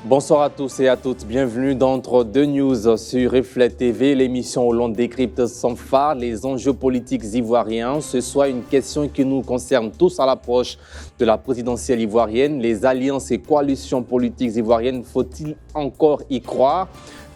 Bonsoir à tous et à toutes, bienvenue dans Entre deux news sur Reflet TV, l'émission où l'on décrypte sans phare les enjeux politiques ivoiriens. Ce soit une question qui nous concerne tous à l'approche de la présidentielle ivoirienne. Les alliances et coalitions politiques ivoiriennes, faut-il encore y croire ?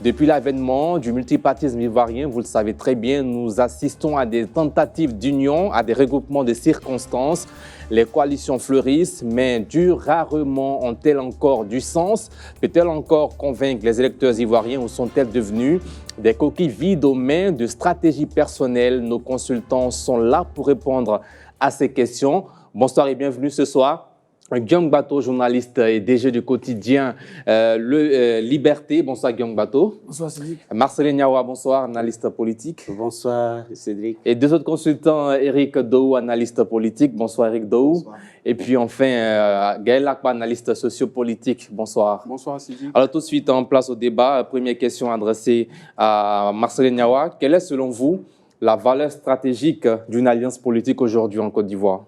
Depuis l'avènement du multipartisme ivoirien, vous le savez très bien, nous assistons à des tentatives d'union, à des regroupements de circonstances. Les coalitions fleurissent, mais rarement ont-elles encore du sens? Peut-elle encore convaincre les électeurs ivoiriens ou sont-elles devenues des coquilles vides aux mains de stratégies personnelles? Nos consultants sont là pour répondre à ces questions. Bonsoir et bienvenue ce soir. Guillaume Bato, journaliste et DG du quotidien Liberté. Bonsoir Guillaume Bato. Bonsoir Cédric. Marcelin Niawa, bonsoir, analyste politique. Bonsoir Cédric. Et deux autres consultants, Eric Dou, analyste politique. Bonsoir Eric Dou. Bonsoir. Et puis enfin, Gaël Lakba, analyste sociopolitique. Bonsoir. Bonsoir Cédric. Alors tout de suite, en place au débat. Première question adressée à Marcelin Niawa. Quelle est selon vous la valeur stratégique d'une alliance politique aujourd'hui en Côte d'Ivoire ?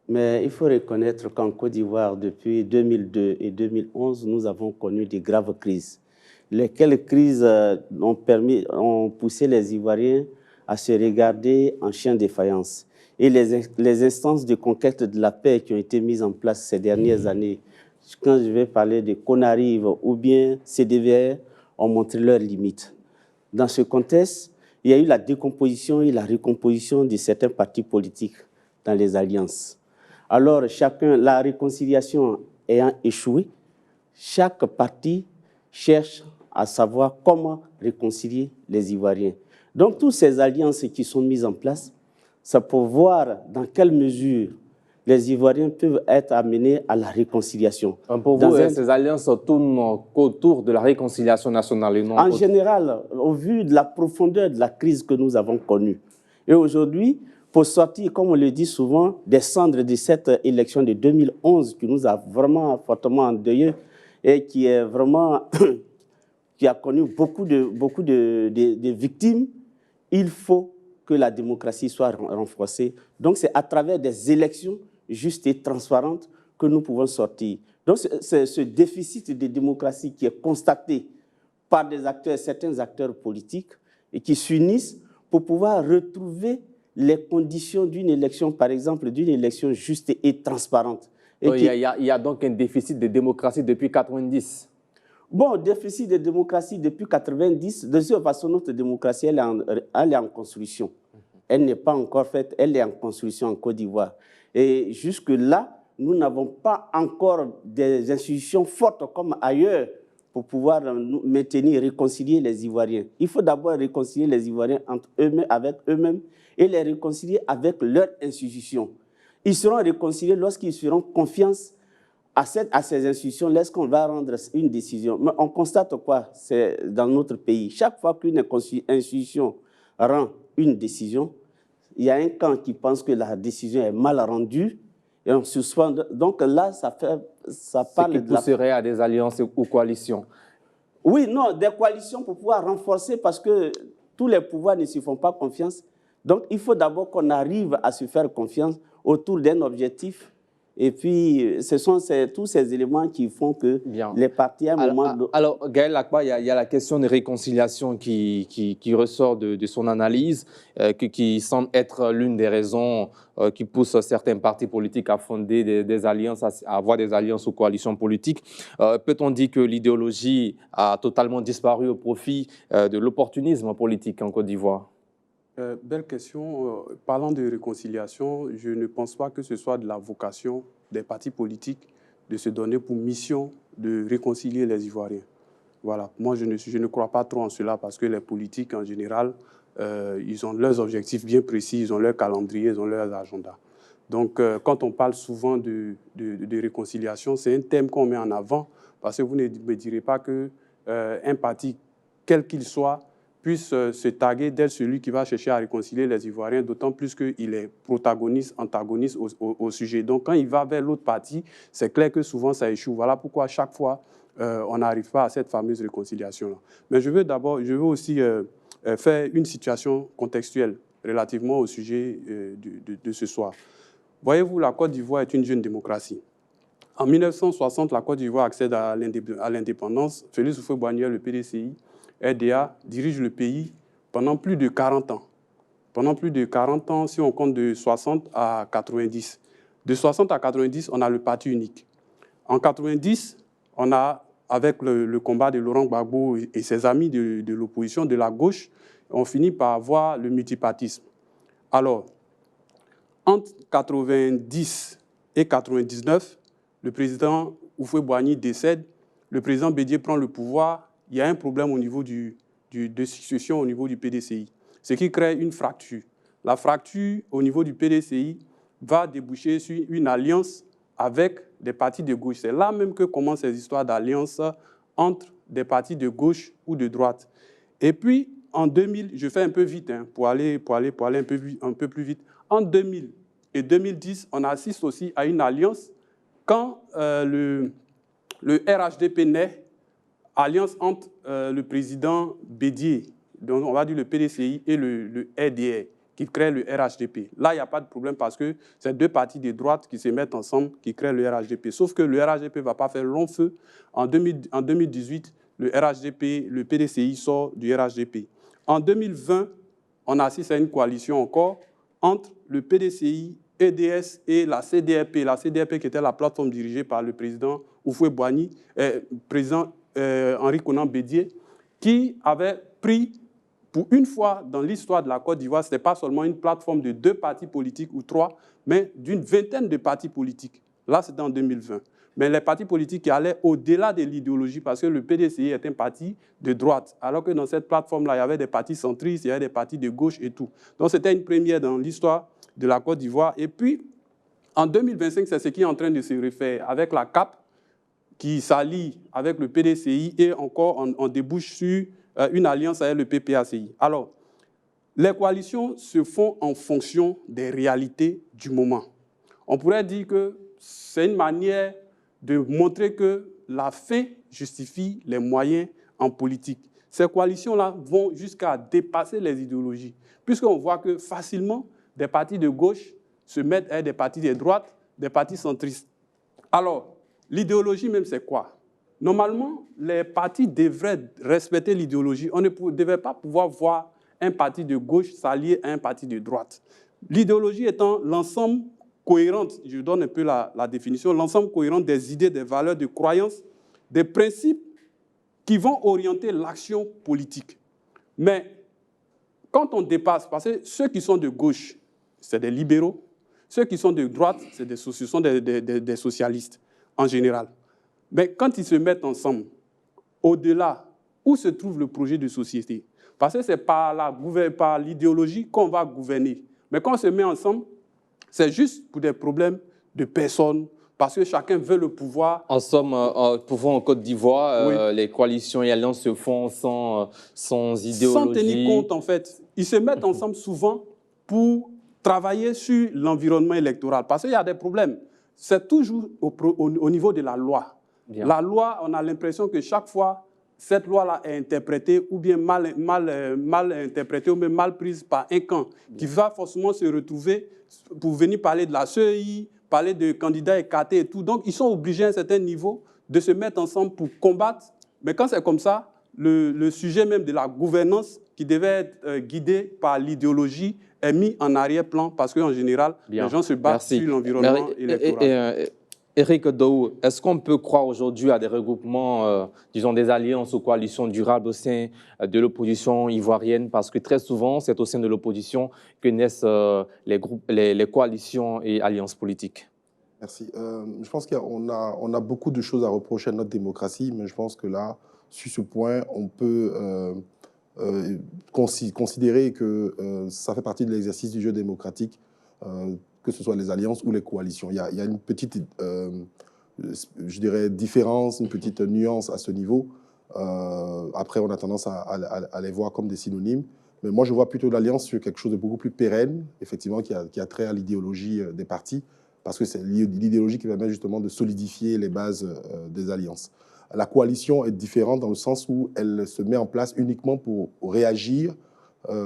Mais il faut reconnaître qu'en Côte d'Ivoire, depuis 2002 et 2011, nous avons connu de graves crises. Lesquelles crises ont poussé les Ivoiriens à se regarder en chien de faïence. Et les instances de conquête de la paix qui ont été mises en place ces dernières années, quand je vais parler de Conarive ou bien CDVR, ont montré leurs limites. Dans ce contexte, il y a eu la décomposition et la recomposition de certains partis politiques dans les alliances. Alors, la réconciliation ayant échoué, chaque parti cherche à savoir comment réconcilier les Ivoiriens. Donc, toutes ces alliances qui sont mises en place, c'est pour voir dans quelle mesure les Ivoiriens peuvent être amenés à la réconciliation. Pour vous, ces alliances tournent autour de la réconciliation nationale et non en général, au vu de la profondeur de la crise que nous avons connue. Et aujourd'hui, pour sortir, comme on le dit souvent, des cendres de cette élection de 2011 qui nous a vraiment fortement endeuillés et qui est vraiment qui a connu beaucoup de victimes, il faut que la démocratie soit renforcée. Donc c'est à travers des élections justes et transparentes que nous pouvons sortir. Donc c'est ce déficit de démocratie qui est constaté par certains acteurs politiques et qui s'unissent pour pouvoir retrouver les conditions d'une élection, par exemple, d'une élection juste et transparente. Et il y a donc un déficit de démocratie depuis 1990. Bon, déficit de démocratie depuis 1990, de toute façon, notre démocratie, elle est en construction. Elle n'est pas encore faite, elle est en construction en Côte d'Ivoire. Et jusque-là, nous n'avons pas encore des institutions fortes comme ailleurs pour pouvoir maintenir, réconcilier les Ivoiriens. Il faut d'abord réconcilier les Ivoiriens entre eux-mêmes, avec eux-mêmes, et les réconcilier avec leurs institutions. Ils seront réconciliés lorsqu'ils feront confiance à ces institutions, lorsqu'on va rendre une décision. Mais on constate quoi? C'est dans notre pays. Chaque fois qu'une institution rend une décision, il y a un camp qui pense que la décision est mal rendue et on suspend. Donc là, ça parle de la... pousserait à des alliances ou coalitions. Oui, non, des coalitions pour pouvoir renforcer parce que tous les pouvoirs ne se font pas confiance. Donc, il faut d'abord qu'on arrive à se faire confiance autour d'un objectif. Et puis, ce sont tous ces éléments qui font que les partis, à un moment... Alors, Gaël Lakba, il y a la question de réconciliation qui ressort de son analyse, qui semble être l'une des raisons qui poussent certains partis politiques à fonder des alliances, à avoir des alliances ou coalitions politiques. Peut-on dire que l'idéologie a totalement disparu au profit de l'opportunisme politique en Côte d'Ivoire ? Belle question. Parlant de réconciliation, je ne pense pas que ce soit de la vocation des partis politiques de se donner pour mission de réconcilier les Ivoiriens. Voilà. Moi, je ne crois pas trop en cela parce que les politiques, en général, ils ont leurs objectifs bien précis, ils ont leur calendrier, ils ont leurs agendas. Donc, quand on parle souvent de réconciliation, c'est un thème qu'on met en avant parce que vous ne me direz pas qu'un parti, quel qu'il soit, puisse se taguer d'être celui qui va chercher à réconcilier les Ivoiriens, d'autant plus qu'il est protagoniste, antagoniste au sujet. Donc, quand il va vers l'autre partie, c'est clair que souvent, ça échoue. Voilà pourquoi, chaque fois, on n'arrive pas à cette fameuse réconciliation-là. Mais je veux aussi faire une situation contextuelle relativement au sujet de ce soir. Voyez-vous, la Côte d'Ivoire est une jeune démocratie. En 1960, la Côte d'Ivoire accède à l'indépendance. Félix Houphouët-Boigny, le PDCI, RDA, dirige le pays pendant plus de 40 ans. Pendant plus de 40 ans, si on compte de 60 à 90. De 60 à 90, on a le parti unique. En 90, on a, avec le combat de Laurent Gbagbo et ses amis de l'opposition, de la gauche, on finit par avoir le multipartisme. Alors, entre 90 et 99, le président Houphouët-Boigny décède, le président Bédié prend le pouvoir, il y a un problème au niveau de succession au niveau du PDCI, ce qui crée une fracture. La fracture au niveau du PDCI va déboucher sur une alliance avec des partis de gauche. C'est là même que commencent ces histoires d'alliance entre des partis de gauche ou de droite. Et puis, en 2000, je fais un peu vite pour aller un peu plus vite. En 2000 et 2010, on assiste aussi à une alliance quand le RHDP naît, alliance entre le président Bédié, donc on va dire le PDCI, et le RDR, qui crée le RHDP. Là, il n'y a pas de problème parce que c'est deux partis de droite qui se mettent ensemble, qui créent le RHDP. Sauf que le RHDP ne va pas faire long feu. En 2018, le RHDP, le PDCI sort du RHDP. En 2020, on assiste à une coalition encore entre le PDCI, EDS et la CDRP. La CDRP qui était la plateforme dirigée par le président Houphouët-Boigny, président Henri Konan Bédié, qui avait pris, pour une fois dans l'histoire de la Côte d'Ivoire, ce n'était pas seulement une plateforme de 2 partis politiques ou 3, mais d'une vingtaine de partis politiques. Là, c'était en 2020. Mais les partis politiques qui allaient au-delà de l'idéologie, parce que le PDCI est un parti de droite, alors que dans cette plateforme-là, il y avait des partis centristes, il y avait des partis de gauche et tout. Donc, c'était une première dans l'histoire de la Côte d'Ivoire. Et puis, en 2025, c'est ce qui est en train de se refaire avec la CAP, qui s'allie avec le PDCI et encore on débouche sur une alliance avec le PPACI. Alors, les coalitions se font en fonction des réalités du moment. On pourrait dire que c'est une manière de montrer que la fin justifie les moyens en politique. Ces coalitions-là vont jusqu'à dépasser les idéologies, puisqu'on voit que facilement, des partis de gauche se mettent avec des partis de droite, des partis centristes. Alors, l'idéologie même, c'est quoi? Normalement, les partis devraient respecter l'idéologie. On ne devait pas pouvoir voir un parti de gauche s'allier à un parti de droite. L'idéologie étant l'ensemble cohérent, je donne un peu la définition, l'ensemble cohérent des idées, des valeurs, des croyances, des principes qui vont orienter l'action politique. Mais quand on dépasse, parce que ceux qui sont de gauche, c'est des libéraux, ceux qui sont de droite, ce sont des socialistes en général. Mais quand ils se mettent ensemble, au-delà, où se trouve le projet de société? Parce que c'est par l'idéologie qu'on va gouverner. Mais quand on se met ensemble, c'est juste pour des problèmes de personnes, parce que chacun veut le pouvoir. En somme, en Côte d'Ivoire, oui, les coalitions et alliances se font sans idéologie. Sans tenir compte, en fait. Ils se mettent ensemble souvent pour travailler sur l'environnement électoral, parce qu'il y a des problèmes. C'est toujours au niveau de la loi. Bien. La loi, on a l'impression que chaque fois, cette loi-là est interprétée ou bien mal interprétée ou même mal prise par un camp qui va forcément se retrouver pour venir parler de la CEI, parler de candidats écartés et tout. Donc, ils sont obligés à un certain niveau de se mettre ensemble pour combattre. Mais quand c'est comme ça, le sujet même de la gouvernance qui devait être guidé par l'idéologie est mis en arrière-plan parce qu'en général, les gens se battent sur l'environnement électoral. Éric Dohou, est-ce qu'on peut croire aujourd'hui à des regroupements, disons des alliances ou coalitions durables au sein de l'opposition ivoirienne? Parce que très souvent, c'est au sein de l'opposition que naissent les coalitions et alliances politiques. Merci. Je pense qu'on a beaucoup de choses à reprocher à notre démocratie, mais je pense que là, sur ce point, on peut considérer que ça fait partie de l'exercice du jeu démocratique, que ce soit les alliances ou les coalitions. Il y a une petite, je dirais, différence, une petite nuance à ce niveau. Après, on a tendance à les voir comme des synonymes. Mais moi, je vois plutôt l'alliance sur quelque chose de beaucoup plus pérenne, effectivement, qui a trait à l'idéologie des partis, parce que c'est l'idéologie qui permet justement de solidifier les bases des alliances. La coalition est différente dans le sens où elle se met en place uniquement pour réagir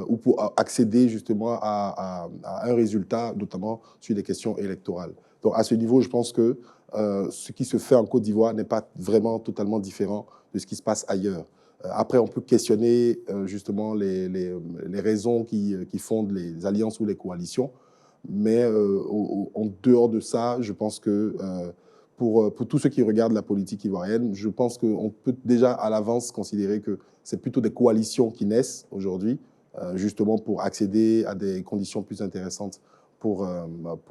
ou pour accéder justement à un résultat, notamment sur des questions électorales. Donc à ce niveau, je pense que ce qui se fait en Côte d'Ivoire n'est pas vraiment totalement différent de ce qui se passe ailleurs. Après, on peut questionner justement les raisons qui fondent les alliances ou les coalitions, mais en dehors de ça, je pense que pour tous ceux qui regardent la politique ivoirienne, je pense qu'on peut déjà à l'avance considérer que c'est plutôt des coalitions qui naissent aujourd'hui, justement pour accéder à des conditions plus intéressantes pour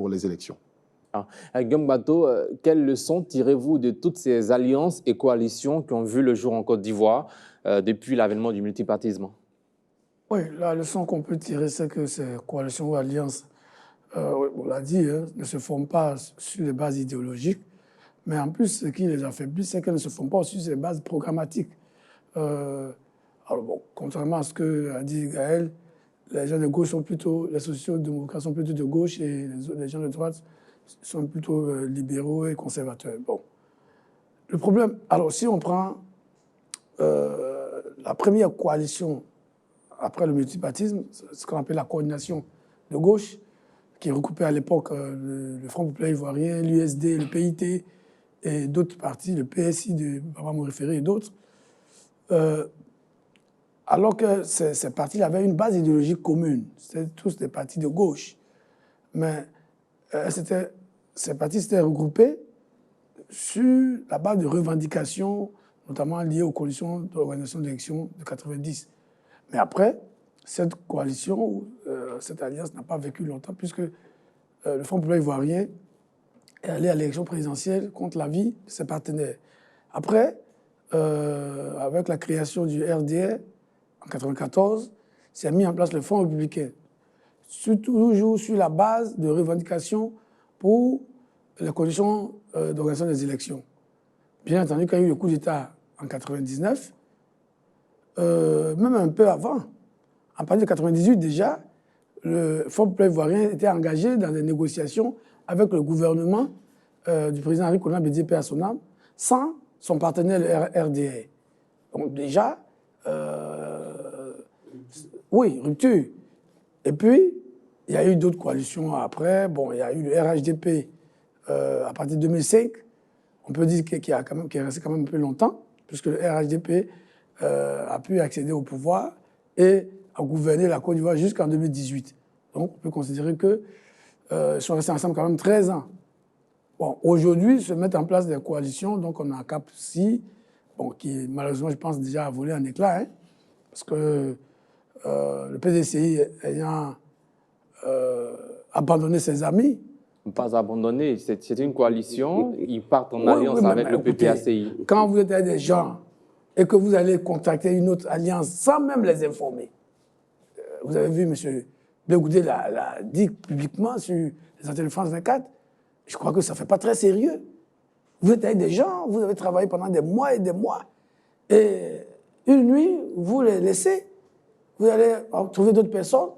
les élections. Guillaume Bato, quelles leçons tirez-vous de toutes ces alliances et coalitions qui ont vu le jour en Côte d'Ivoire depuis l'avènement du multipartisme? Oui, la leçon qu'on peut tirer, c'est que ces coalitions ou alliances, on l'a dit, hein, ne se forment pas sur les bases idéologiques, mais en plus, ce qui les affaiblit, c'est qu'elles ne se forment pas sur les bases programmatiques. Alors bon, contrairement à ce qu'a dit Gaël, les gens de gauche sont plutôt, les sociaux-démocrates sont plutôt de gauche et les gens de droite sont plutôt libéraux et conservateurs. Bon. Le problème, alors si on prend la première coalition après le multipartisme, ce qu'on appelle la coordination de gauche, qui recoupait à l'époque le Front populaire ivoirien, l'USD, le PIT et d'autres partis, le PSI de Baba Mouré-Ferré et d'autres, alors que ces partis avaient une base idéologique commune. C'était tous des partis de gauche. Mais ces partis s'étaient regroupés sur la base de revendications, notamment liées aux conditions d'organisation d'élections de 1990. Mais après, cette coalition, cette alliance n'a pas vécu longtemps, puisque le Front populaire ivoirien est allé à l'élection présidentielle contre l'avis de ses partenaires. Après, avec la création du RDR en 1994, s'est mis en place le Front républicain, toujours sur la base de revendications pour les conditions d'organisation des élections. Bien entendu, quand il y a eu le coup d'État en 1999, même un peu avant, à partir de 1998 déjà, le Front populaire ivoirien était engagé dans des négociations avec le gouvernement du président Henri Konan Bédié Paix à son âme, sans son partenaire le RDR. Donc déjà, oui, rupture. Et puis, il y a eu d'autres coalitions après. Bon, il y a eu le RHDP à partir de 2005. On peut dire qu'il est resté quand même un peu longtemps, puisque le RHDP a pu accéder au pouvoir et a gouverné la Côte d'Ivoire jusqu'en 2018. Donc, on peut considérer qu'ils sont restés ensemble quand même 13 ans. Bon, aujourd'hui, se mettent en place des coalitions. Donc, on a un CAP-CI, bon, qui malheureusement, je pense, déjà a volé en éclats, hein, parce que le PDCI ayant abandonné ses amis. Pas abandonné, c'est une coalition. Ils partent en alliance avec le PPACI. Quand vous êtes avec des gens et que vous allez contracter une autre alliance sans même les informer, vous avez vu M. Bégoudé l'a dit publiquement sur les antennes de France 24, je crois que ça ne fait pas très sérieux. Vous êtes avec des gens, vous avez travaillé pendant des mois et des mois, et une nuit, vous les laissez, vous allez trouver d'autres personnes,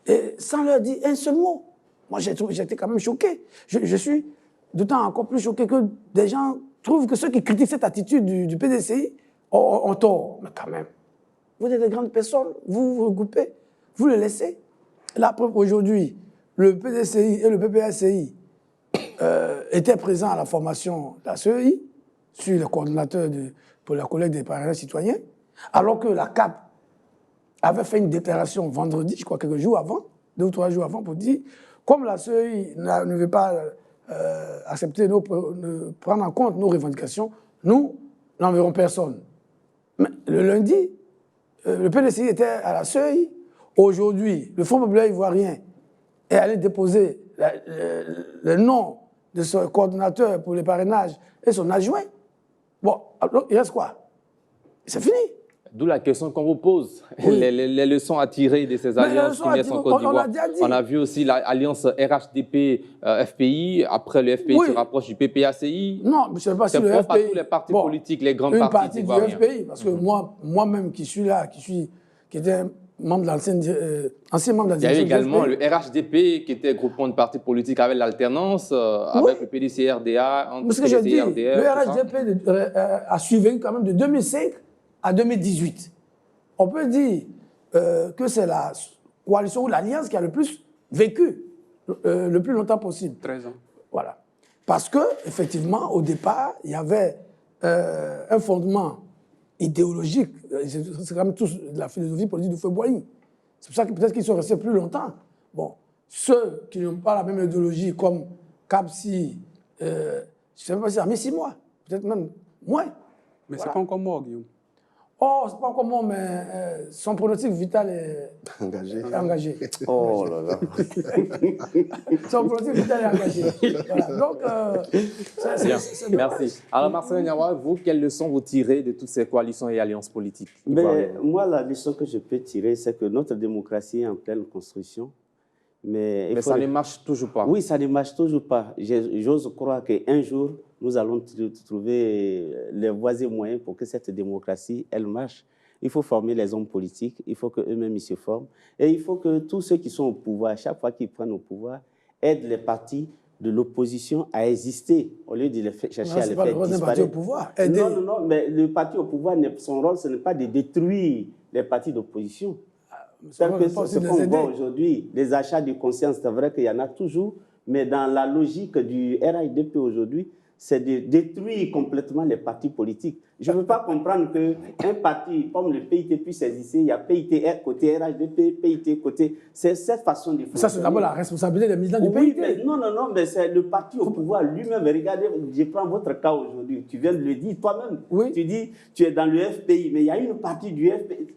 et sans leur dire un seul mot. Moi, j'étais quand même choqué. Je suis d'autant encore plus choqué que des gens trouvent que ceux qui critiquent cette attitude du PDCI ont tort. Mais quand même, vous êtes des grandes personnes, vous vous regroupez, vous les laissez. La preuve, aujourd'hui, le PDCI et le PPACI étaient présents à la formation de la CEI, sur le coordonnateur pour la collecte des parrainages citoyens, alors que la CAP avait fait une déclaration vendredi, je crois quelques jours avant, 2 ou 3 jours avant, pour dire, comme la CEI ne veut pas accepter, prendre en compte nos revendications, nous n'enverrons personne. Mais le lundi, le PDCI était à la CEI. Aujourd'hui, le Front populaire ivoirien est allé déposer le nom de son coordonnateur pour les parrainages et son adjoint. Bon, alors, il reste quoi? C'est fini. D'où la question qu'on vous pose, oui. les leçons à tirer de ces alliances qui naissent en Côte d'Ivoire. On a vu aussi l'alliance RHDP-FPI, après le FPI se rapproche du PPACI. Non, je ne sais pas si le FPI... C'est pas tous les partis politiques, les grands partis ivoiriens. Une partie du FPI, parce que moi-même qui suis là, qui était membre de ancien membre de la direction. Il y a eu également le RHDP qui était groupement de partis politiques avec l'alternance, avec le PDC-RDA. Ce que j'ai dit, le RHDP a suivi quand même de 2005 à 2018. On peut dire que c'est la coalition ou l'alliance qui a le plus vécu le plus longtemps possible. 13 ans. Voilà. Parce que, effectivement, au départ, il y avait un fondement idéologique. C'est quand même tous la philosophie politique de Houphouët-Boigny. C'est pour ça que peut-être qu'ils sont restés plus longtemps. Bon, ceux qui n'ont pas la même idéologie, comme Kapsi, je ne sais pas si ça a mis 6 mois, peut-être même moins. Mais Voilà. c'est pas encore mort, Guillaume. Oh, c'est pas encore mort, mais son pronostic vital est engagé. Oh là là. Son pronostic vital est engagé. Voilà. Donc, Bien, c'est merci. Alors, Marcel Niawa, vous, quelles leçons vous tirez de toutes ces coalitions et alliances politiques Mais ivoiriennes? moi, la leçon que je peux tirer, c'est que notre démocratie est en pleine construction. Mais ça ne marche toujours pas. Oui, ça ne marche toujours pas. J'ose croire qu'un jour, nous allons trouver les voies et moyens pour que cette démocratie, elle marche. Il faut former les hommes politiques, il faut qu'eux-mêmes ils se forment. Et il faut que tous ceux qui sont au pouvoir, chaque fois qu'ils prennent au pouvoir, aident les partis de l'opposition à exister, au lieu de les chercher à les faire disparaître. Parti au pouvoir. Non, mais le parti au pouvoir, son rôle, ce n'est pas de détruire les partis d'opposition. Ce qu'on voit aujourd'hui, les achats de conscience, c'est vrai qu'il y en a toujours, mais dans la logique du RHDP aujourd'hui, c'est de détruire complètement les partis politiques. Je ne peux pas comprendre qu'un parti comme le PIT puisse exister. Il y a PIT côté RHDP, PIT côté... C'est cette façon de fonctionner. Ça, c'est d'abord la responsabilité des militants du PIT. Oui, mais non, mais c'est le parti au pouvoir lui-même. Regardez, je prends votre cas aujourd'hui. Tu viens de le dire toi-même. Oui. Tu dis, tu es dans le FPI, mais il y a une partie du FPI.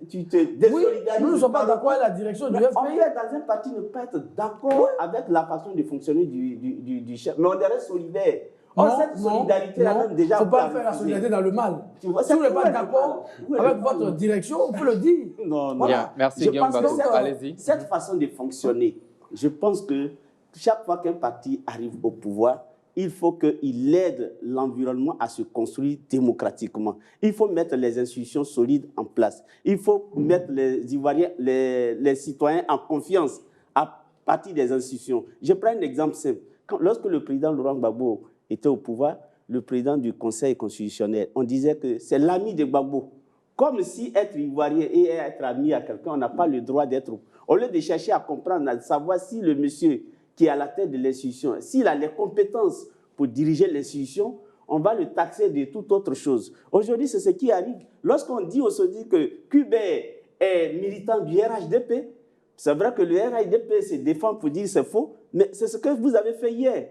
Tu te désolidarises. Oui, nous ne sommes pas d'accord avec la direction du FPI. On peut être dans un parti ne pas être d'accord avec la façon de fonctionner du chef. Mais on reste solidaire. Cette solidarité-là, même déjà. Il ne faut pas faire la solidarité dans le mal. Si vous n'êtes pas d'accord avec votre direction, on peut le dire. Non. Bien, merci Guillaume Bassou. Allez-y. Cette façon de fonctionner, je pense que chaque fois qu'un parti arrive au pouvoir, il faut qu'il aide l'environnement à se construire démocratiquement. Il faut mettre les institutions solides en place. Il faut mettre les Ivoiriens, les citoyens en confiance à partir des institutions. Je prends un exemple simple. Lorsque le président Laurent Gbagbo était au pouvoir, le président du Conseil constitutionnel, on disait que c'est l'ami de Gbagbo. Comme si être Ivoirien et être ami à quelqu'un, on n'a pas le droit d'être. Au lieu de chercher à comprendre, à savoir si le monsieur qui est à la tête de l'institution, s'il a les compétences pour diriger l'institution, on va le taxer de toute autre chose. Aujourd'hui, c'est ce qui arrive. Lorsqu'on dit aujourd'hui que Kubé est militant du RHDP, c'est vrai que le RHDP se défend pour dire c'est faux, mais c'est ce que vous avez fait hier.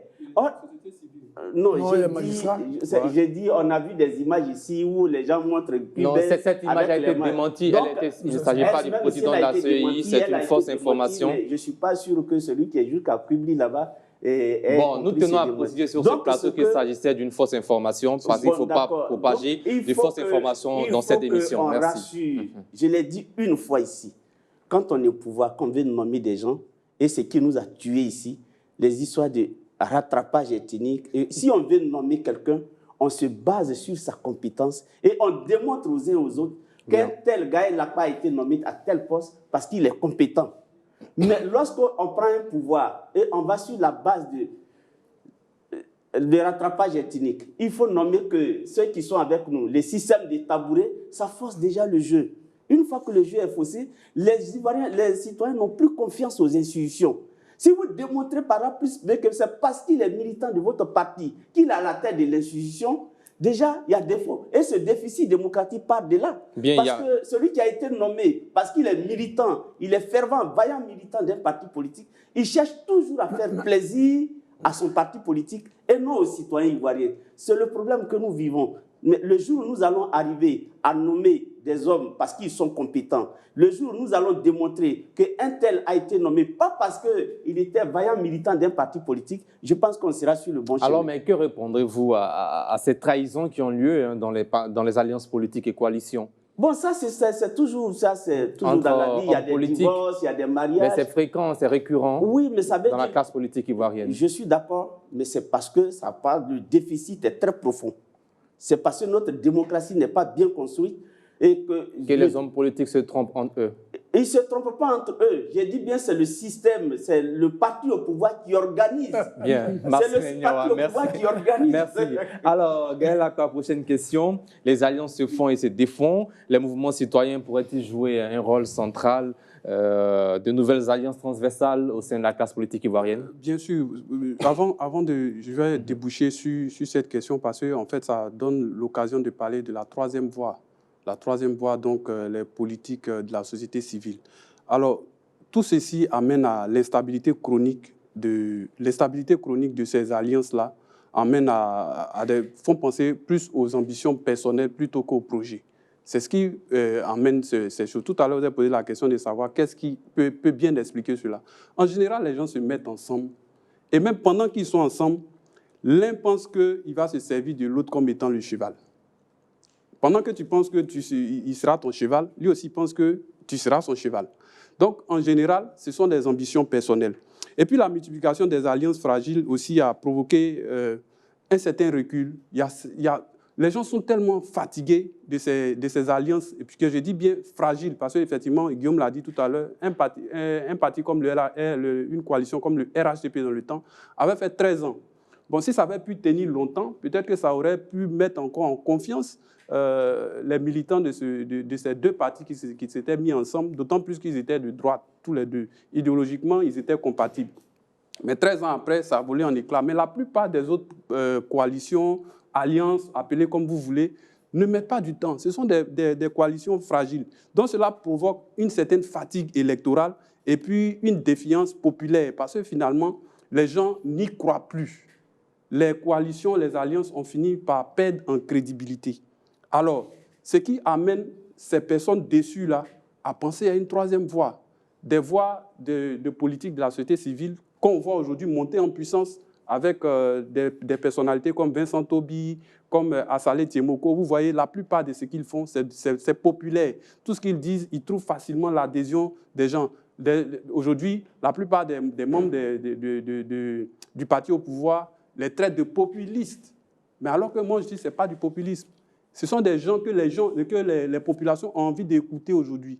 Non, j'ai dit, on a vu des images ici où les gens montrent Kubé. Non, cette image a été démentie. Il ne s'agit pas du président de la CEI, c'est une fausse information. Je ne suis pas sûr que celui qui est jusqu'à Kubli là-bas. Bon, nous tenons à préciser sur ce plateau qu'il s'agissait d'une fausse information parce qu'il ne faut pas propager de fausses informations dans cette émission. Merci. Je l'ai dit une fois ici. Quand on est au pouvoir, qu'on veut nommer des gens, et ce qui nous a tués ici, les histoires de rattrapage ethnique. Et si on veut nommer quelqu'un, on se base sur sa compétence et on démontre aux uns aux autres qu'un tel gars n'a pas été nommé à tel poste parce qu'il est compétent. Mais lorsqu'on prend un pouvoir et on va sur la base de rattrapage ethnique, il faut nommer que ceux qui sont avec nous, les systèmes de tabourets, ça force déjà le jeu. Une fois que le jeu est faussé, les Ivoiriens, les citoyens n'ont plus confiance aux institutions. Si vous démontrez par là plus que c'est parce qu'il est militant de votre parti qu'il est à la tête de l'institution, déjà, il y a défaut. Et ce déficit démocratique part de là. Parce que celui qui a été nommé, parce qu'il est militant, il est fervent, vaillant militant d'un parti politique, il cherche toujours à faire plaisir à son parti politique et non aux citoyens ivoiriens. C'est le problème que nous vivons. Mais le jour où nous allons arriver à nommer des hommes parce qu'ils sont compétents, le jour où nous allons démontrer qu'un tel a été nommé, pas parce qu'il était vaillant militant d'un parti politique, je pense qu'on sera sur le bon chemin. Alors, mais que répondrez-vous à ces trahisons qui ont lieu dans les alliances politiques et coalitions? Bon, ça, c'est toujours dans la vie. Il y a des divorces, il y a des mariages. Mais c'est fréquent, c'est récurrent. Oui, mais ça veut dans la classe politique ivoirienne. Je suis d'accord, mais c'est parce que ça parle du déficit est très profond. C'est parce que notre démocratie n'est pas bien construite et que les hommes politiques se trompent entre eux. Ils ne se trompent pas entre eux. J'ai dit bien, c'est le système, c'est le parti au pouvoir qui organise. Bien, c'est le parti au pouvoir qui organise. Merci. Alors, Gaël, la prochaine question. Les alliances se font et se défont. Les mouvements citoyens pourraient-ils jouer un rôle central de nouvelles alliances transversales au sein de la classe politique ivoirienne? Bien sûr. Je vais déboucher sur cette question parce que en fait, ça donne l'occasion de parler de la troisième voie. La troisième voie, donc les politiques de la société civile. Alors, tout ceci amène à l'instabilité chronique de ces alliances-là, font penser plus aux ambitions personnelles plutôt qu'aux projets. C'est ce qui amène ces choses. Tout à l'heure, vous avez posé la question de savoir qu'est-ce qui peut bien expliquer cela. En général, les gens se mettent ensemble. Et même pendant qu'ils sont ensemble, l'un pense qu'il va se servir de l'autre comme étant le cheval. Pendant que tu penses qu'il sera ton cheval, lui aussi pense que tu seras son cheval. Donc, en général, ce sont des ambitions personnelles. Et puis, la multiplication des alliances fragiles aussi a provoqué un certain recul. Les gens sont tellement fatigués de ces alliances, et puis que je dis bien fragiles, parce qu'effectivement, Guillaume l'a dit tout à l'heure, un parti comme une coalition comme le RHDP dans le temps avait fait 13 ans. Bon, si ça avait pu tenir longtemps, peut-être que ça aurait pu mettre encore en confiance les militants de ces deux partis qui s'étaient mis ensemble, d'autant plus qu'ils étaient de droite, tous les deux. Idéologiquement, ils étaient compatibles. Mais 13 ans après, ça a volé en éclats. Mais la plupart des autres coalitions, alliances, appelées comme vous voulez, ne mettent pas du temps. Ce sont des coalitions fragiles. Donc cela provoque une certaine fatigue électorale et puis une défiance populaire parce que finalement, les gens n'y croient plus. Les coalitions, les alliances ont fini par perdre en crédibilité. Alors, ce qui amène ces personnes déçues-là à penser à une troisième voie, des voies de politique de la société civile qu'on voit aujourd'hui monter en puissance avec des personnalités comme Vincent Tobi, comme Assalé Tiemoko. Vous voyez, la plupart de ce qu'ils font, c'est populaire. Tout ce qu'ils disent, ils trouvent facilement l'adhésion des gens. Aujourd'hui, la plupart des membres du parti au pouvoir les traitent de populistes. Mais alors que moi, je dis que ce n'est pas du populisme. Ce sont des gens que les populations ont envie d'écouter aujourd'hui.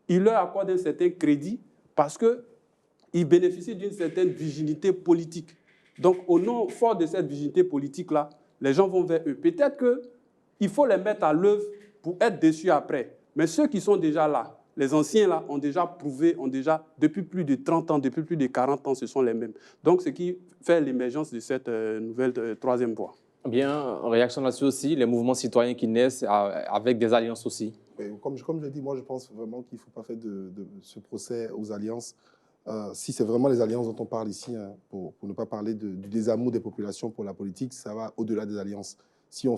Ils leur accordent un certain crédit parce qu'ils bénéficient d'une certaine virginité politique. Donc, au nom fort de cette virginité politique-là, les gens vont vers eux. Peut-être qu'il faut les mettre à l'œuvre pour être déçus après. Mais ceux qui sont déjà là, les anciens là, ont déjà prouvé, depuis plus de 30 ans, depuis plus de 40 ans, ce sont les mêmes. Donc, ce qui fait l'émergence de cette nouvelle troisième voie. Bien, en réaction là-dessus aussi, les mouvements citoyens qui naissent avec des alliances aussi. Comme je l'ai dit, moi je pense vraiment qu'il ne faut pas faire de ce procès aux alliances. Si c'est vraiment les alliances dont on parle ici, hein, pour ne pas parler du désamour des populations pour la politique, ça va au-delà des alliances. Si on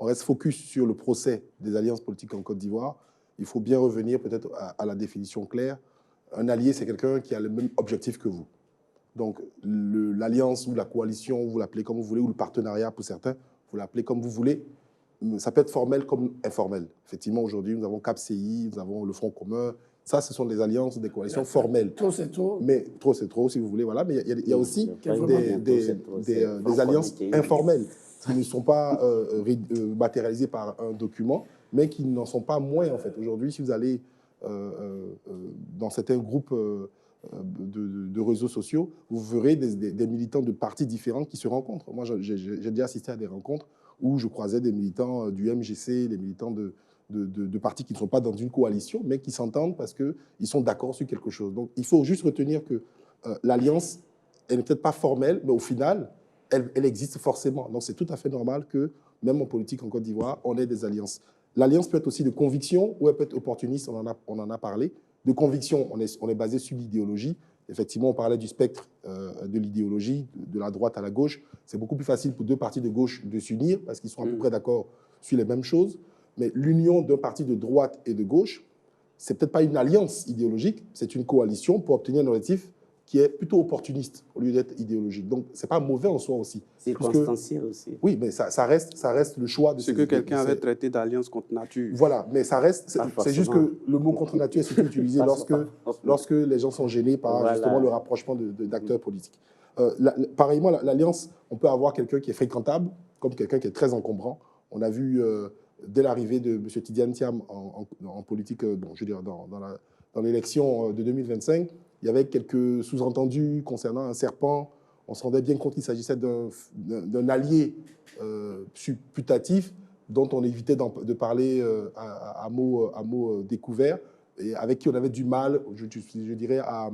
reste focus sur le procès des alliances politiques en Côte d'Ivoire, il faut bien revenir peut-être à la définition claire. Un allié, c'est quelqu'un qui a le même objectif que vous. Donc, l'alliance ou la coalition, vous l'appelez comme vous voulez, ou le partenariat pour certains, vous l'appelez comme vous voulez. Ça peut être formel comme informel. Effectivement, aujourd'hui, nous avons CAPCI, nous avons le Front commun. Ça, ce sont des alliances, des coalitions formelles. Trop, c'est trop. Mais trop, c'est trop, si vous voulez. Voilà. Mais il y a aussi des alliances informelles qui ne sont pas matérialisées par un document, mais qui n'en sont pas moins, en fait. Aujourd'hui, si vous allez dans certains groupes de réseaux sociaux, vous verrez des militants de partis différents qui se rencontrent. Moi, j'ai déjà assisté à des rencontres où je croisais des militants du MGC, des militants de partis qui ne sont pas dans une coalition, mais qui s'entendent parce qu'ils sont d'accord sur quelque chose. Donc, il faut juste retenir que l'alliance, elle n'est peut-être pas formelle, mais au final, elle existe forcément. Donc, c'est tout à fait normal que, même en politique en Côte d'Ivoire, on ait des alliances. L'alliance peut être aussi de conviction ou elle peut être opportuniste, on en a parlé. De conviction, on est basé sur l'idéologie. Effectivement, on parlait du spectre de l'idéologie, de la droite à la gauche. C'est beaucoup plus facile pour deux partis de gauche de s'unir parce qu'ils sont à peu près d'accord sur les mêmes choses. Mais l'union d'un parti de droite et de gauche, c'est peut-être pas une alliance idéologique, c'est une coalition pour obtenir un objectif qui est plutôt opportuniste au lieu d'être idéologique. Donc, c'est pas mauvais en soi aussi. Circonstanciel aussi. Oui, mais ça reste le choix de ce que quelqu'un avait traité d'alliance contre nature. Voilà, mais ça reste. C'est juste que le mot contre nature est surtout utilisé lorsque les gens sont gênés par justement le rapprochement d'acteurs politiques. Pareillement, l'alliance, on peut avoir quelqu'un qui est fréquentable, comme quelqu'un qui est très encombrant. On a vu dès l'arrivée de M. Tidiane Thiam en politique, bon, je veux dire, dans l'élection de 2025, il y avait quelques sous-entendus concernant un serpent. On se rendait bien compte qu'il s'agissait d'un allié putatif dont on évitait de parler à mots découverts. et avec qui on avait du mal, je dirais, à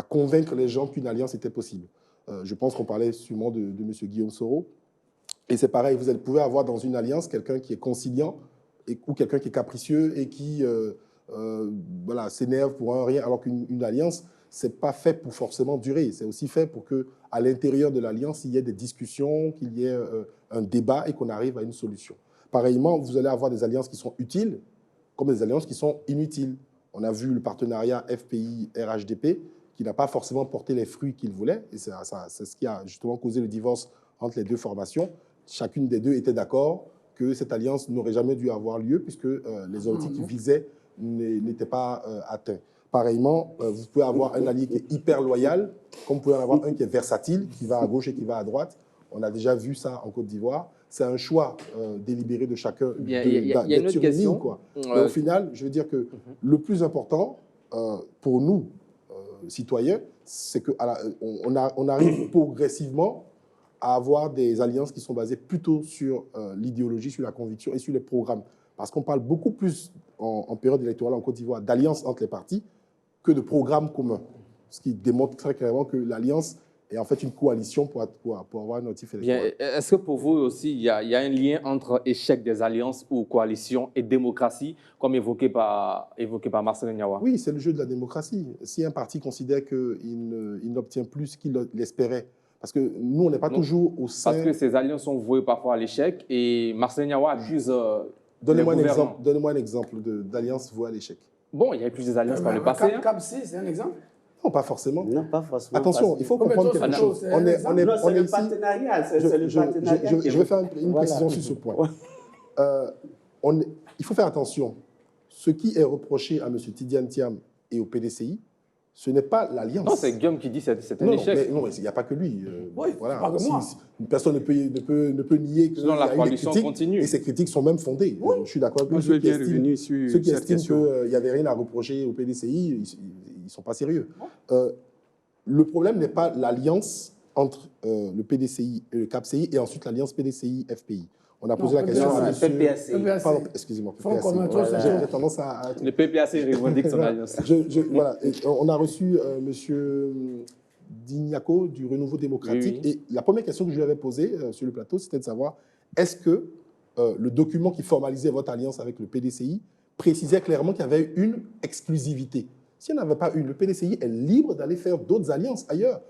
convaincre les gens qu'une alliance était possible. Je pense qu'on parlait sûrement de M. Guillaume Soro. Et c'est pareil, vous pouvez avoir dans une alliance quelqu'un qui est conciliant ou quelqu'un qui est capricieux et qui voilà, s'énerve pour un rien, alors qu'une alliance, ce n'est pas fait pour forcément durer. C'est aussi fait pour qu'à l'intérieur de l'alliance, il y ait des discussions, qu'il y ait un débat et qu'on arrive à une solution. Pareillement, vous allez avoir des alliances qui sont utiles comme des alliances qui sont inutiles. On a vu le partenariat FPI-RHDP qui n'a pas forcément porté les fruits qu'il voulait. Et c'est ce qui a justement causé le divorce entre les deux formations. Chacune des deux était d'accord que cette alliance n'aurait jamais dû avoir lieu puisque les objectifs qu'ils visaient n'étaient pas atteints. Pareillement, vous pouvez avoir un allié qui est hyper loyal, comme vous pouvez en avoir un qui est versatile, qui va à gauche et qui va à droite. On a déjà vu ça en Côte d'Ivoire. C'est un choix délibéré de chacun. Il y a une autre question. Quoi. Mais au final, je veux dire que le plus important pour nous, citoyens, c'est qu'on arrive progressivement à avoir des alliances qui sont basées plutôt sur l'idéologie, sur la conviction et sur les programmes. Parce qu'on parle beaucoup plus en période électorale en Côte d'Ivoire d'alliances entre les partis que de programmes communs. Ce qui démontre très clairement que l'alliance est en fait une coalition pour avoir un motif électoral. Est-ce que pour vous aussi, il y a un lien entre échec des alliances ou coalitions et démocratie, comme évoqué par Marcel Niawa? Oui, c'est le jeu de la démocratie. Si un parti considère qu'il n'obtient plus ce qu'il espérait, parce que nous, on n'est pas toujours au sein... Parce que ces alliances sont vouées parfois à l'échec et Marcel Niawa accuse Donnez-moi un exemple d'alliance vouée à l'échec. Bon, il y a eu plusieurs alliances par le passé. CAPSI, c'est un exemple? Non, pas forcément. Non, pas forcément. Attention, il faut comprendre quelque chose. C'est le partenariat. Je vais faire une précision sur ce point. Il faut faire attention. Ce qui est reproché à M. Tidiane Thiam et au PDCI, ce n'est pas l'alliance. Non, c'est Guillaume qui dit que c'est un échec. Non, il n'y a pas que lui. Oui, voilà. pas que moi. Personne ne peut nier que la coalition continue. Et ces critiques sont même fondées. Oui. Je suis d'accord avec ceux qui estiment qu'il n'y avait rien à reprocher au PDCI, ils ne sont pas sérieux. Le problème n'est pas l'alliance entre le PDCI et le CAPCI et ensuite l'alliance PDCI-FPI. On a posé la question à M. PPAC. Excusez-moi, PPAC. J'ai tendance à... Le PPAC revendique son alliance. Voilà. On a reçu M. Dignako du Renouveau démocratique. Oui. Et la première question que je lui avais posée sur le plateau, c'était de savoir est-ce que le document qui formalisait votre alliance avec le PDCI précisait clairement qu'il y avait une exclusivité. S'il n'y en avait pas une, le PDCI est libre d'aller faire d'autres alliances ailleurs,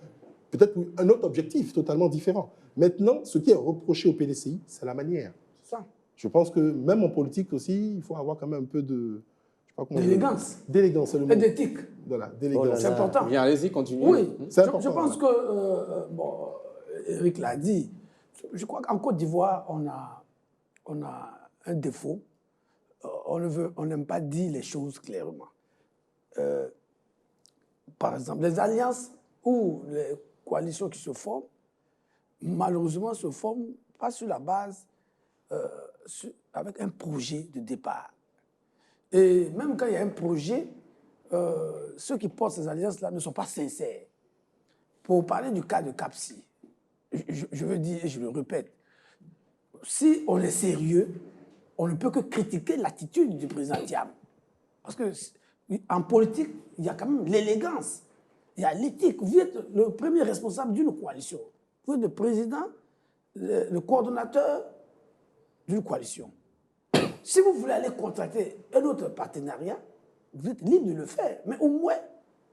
peut-être pour un autre objectif totalement différent. Maintenant, ce qui est reproché au PDCI, c'est la manière. Ça. Je pense que même en politique aussi, il faut avoir quand même un peu de... D'élégance. D'élégance, c'est le mot. Et d'éthique. Voilà, d'élégance. C'est important. Bien, allez-y, continuez. Oui, c'est important. Je pense que, Eric l'a dit, je crois qu'en Côte d'Ivoire, on a un défaut. On n'aime pas dire les choses clairement. Par exemple, les alliances ou les coalitions qui se forment, malheureusement, se forment pas sur la base, avec un projet de départ. Et même quand il y a un projet, ceux qui portent ces alliances-là ne sont pas sincères. Pour parler du cas de CAPSI, je veux dire, et je le répète, si on est sérieux, on ne peut que critiquer l'attitude du président Thiam. Parce qu'en politique, il y a quand même l'élégance, il y a l'éthique. Vous êtes le premier responsable d'une coalition. Vous êtes le président, le coordonnateur d'une coalition. Si vous voulez aller contracter un autre partenariat, vous êtes libre de le faire. Mais au moins,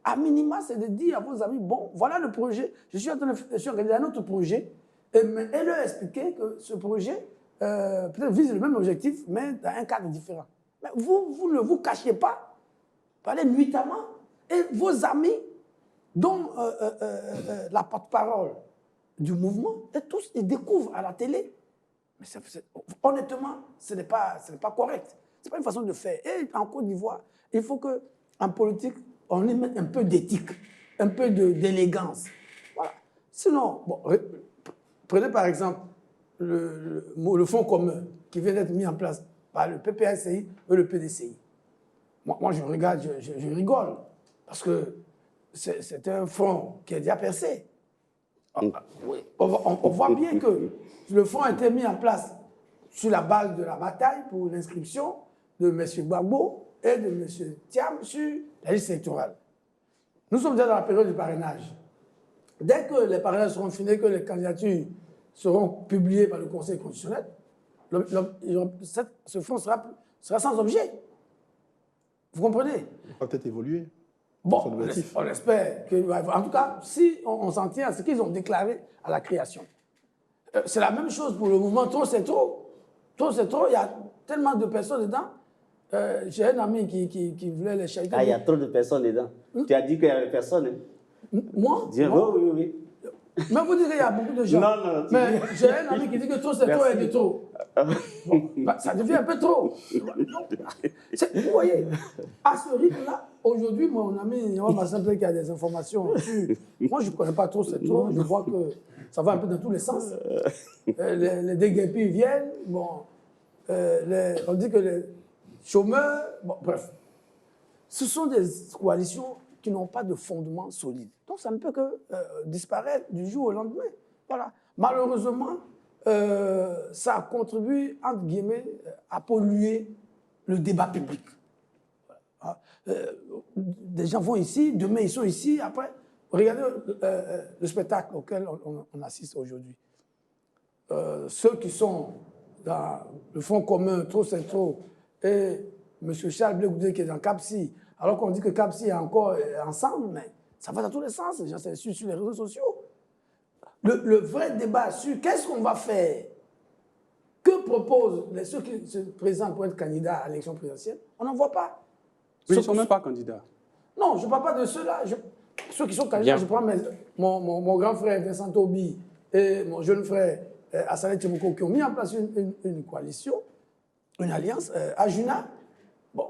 à minima, c'est de dire à vos amis, bon, voilà le projet, je suis organisé un autre projet, et leur expliquer que ce projet peut-être vise le même objectif, mais dans un cadre différent. Mais vous ne vous cachez pas, parlez nuitamment, et vos amis, dont la porte-parole du mouvement, et tous, ils découvrent à la télé. Mais honnêtement, ce n'est pas correct. Ce n'est pas une façon de faire. Et en Côte d'Ivoire, il faut qu'en politique, on y mette un peu d'éthique, un peu d'élégance. Voilà. Sinon, bon, prenez par exemple le fonds commun qui vient d'être mis en place par le PPACI et le PDCI. Moi je regarde, je rigole, parce que c'est un fonds qui est déjà percé. On voit bien que le fonds a été mis en place sur la base de la bataille pour l'inscription de M. Gbagbo et de M. Thiam sur la liste électorale. Nous sommes déjà dans la période du parrainage. Dès que les parrainages seront finis, que les candidatures seront publiées par le Conseil constitutionnel, ce fonds sera sans objet. Vous comprenez? Il va peut-être évoluer. Bon, on espère que... En tout cas, si on s'en tient à ce qu'ils ont déclaré à la création. C'est la même chose pour le mouvement Trop c'est trop. Trop c'est trop, il y a tellement de personnes dedans. J'ai un ami qui voulait les chahider. Ah, il y a trop de personnes dedans. Tu as dit qu'il y avait personne. Hein? Moi? Oui. Mais vous dites qu'il y a beaucoup de gens. Non. Mais j'ai un ami qui dit que trop c'est trop et de trop. Bon, ça devient un peu trop. Vous voyez, à ce rythme-là, aujourd'hui, mon ami Yawa Massample qui a des informations. Moi, je ne connais pas trop c'est trop. Je vois que ça va un peu dans tous les sens. Les déguerpis viennent. Bon, on dit que les chômeurs. Bon, bref. Ce sont des coalitions qui n'ont pas de fondement solide. Donc, ça ne peut que disparaître du jour au lendemain. Voilà. Malheureusement, ça contribue, entre guillemets, à polluer le débat public. Voilà. Des gens vont ici, demain ils sont ici, après, regardez le spectacle auquel on assiste aujourd'hui. Ceux qui sont dans le Front commun, Trop c'est trop, et M. Charles Blé Goudé qui est dans CAPSI, alors qu'on dit que CAPSI est encore ensemble, mais ça va dans tous les sens, les gens s'insultent sur les réseaux sociaux. Le vrai débat sur qu'est-ce qu'on va faire, que proposent ceux qui se présentent pour être candidats à l'élection présidentielle, on n'en voit pas. Oui, ils ne sont même pas candidats. Non, je ne parle pas de ceux-là. Ceux qui sont candidats, je prends mon grand frère Vincent Tobi et mon jeune frère Assalet Tchemoko qui ont mis en place une coalition, une alliance à Juna. Bon,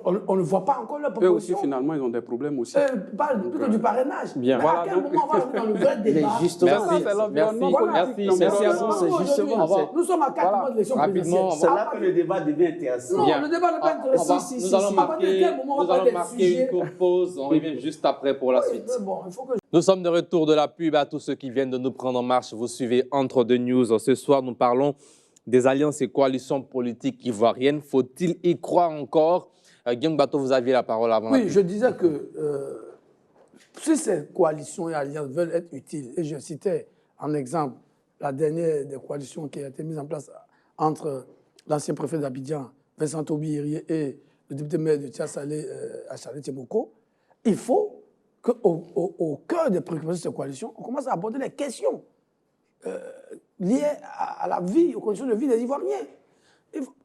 on ne voit pas encore leur proposition. Eux aussi, finalement, ils ont des problèmes aussi. Parle plutôt du parrainage. Bien. Mais à quel moment on va rentrer dans le vrai débat? Justement, Merci. C'est l'environnement Voilà. politique. Merci à vous. C'est justement. Nous sommes à 4 mois de l'élection Rapidement, présidentielle. C'est là que le débat devient intéressant. Non, Bien. le débat n'est pas intéressant. Nous allons marquer une une courte pause. On revient juste après pour la suite. Bon, il faut que Nous sommes de retour de la pub. À tous ceux qui viennent de nous prendre en marche, vous suivez Entre deux News. Ce soir, nous parlons des alliances et coalitions politiques ivoiriennes. Faut-il y croire encore? Guillaume Bato, vous aviez la parole avant. Oui, je disais que si ces coalitions et alliances veulent être utiles, et je citais en exemple la dernière des coalitions qui a été mise en place entre l'ancien préfet d'Abidjan, Vincent Tobi et le député maire de Tiasalé, Assalet Tchemoko, il faut qu'au cœur des préoccupations de ces coalitions, on commence à aborder les questions liées à la vie, aux conditions de vie des Ivoiriens.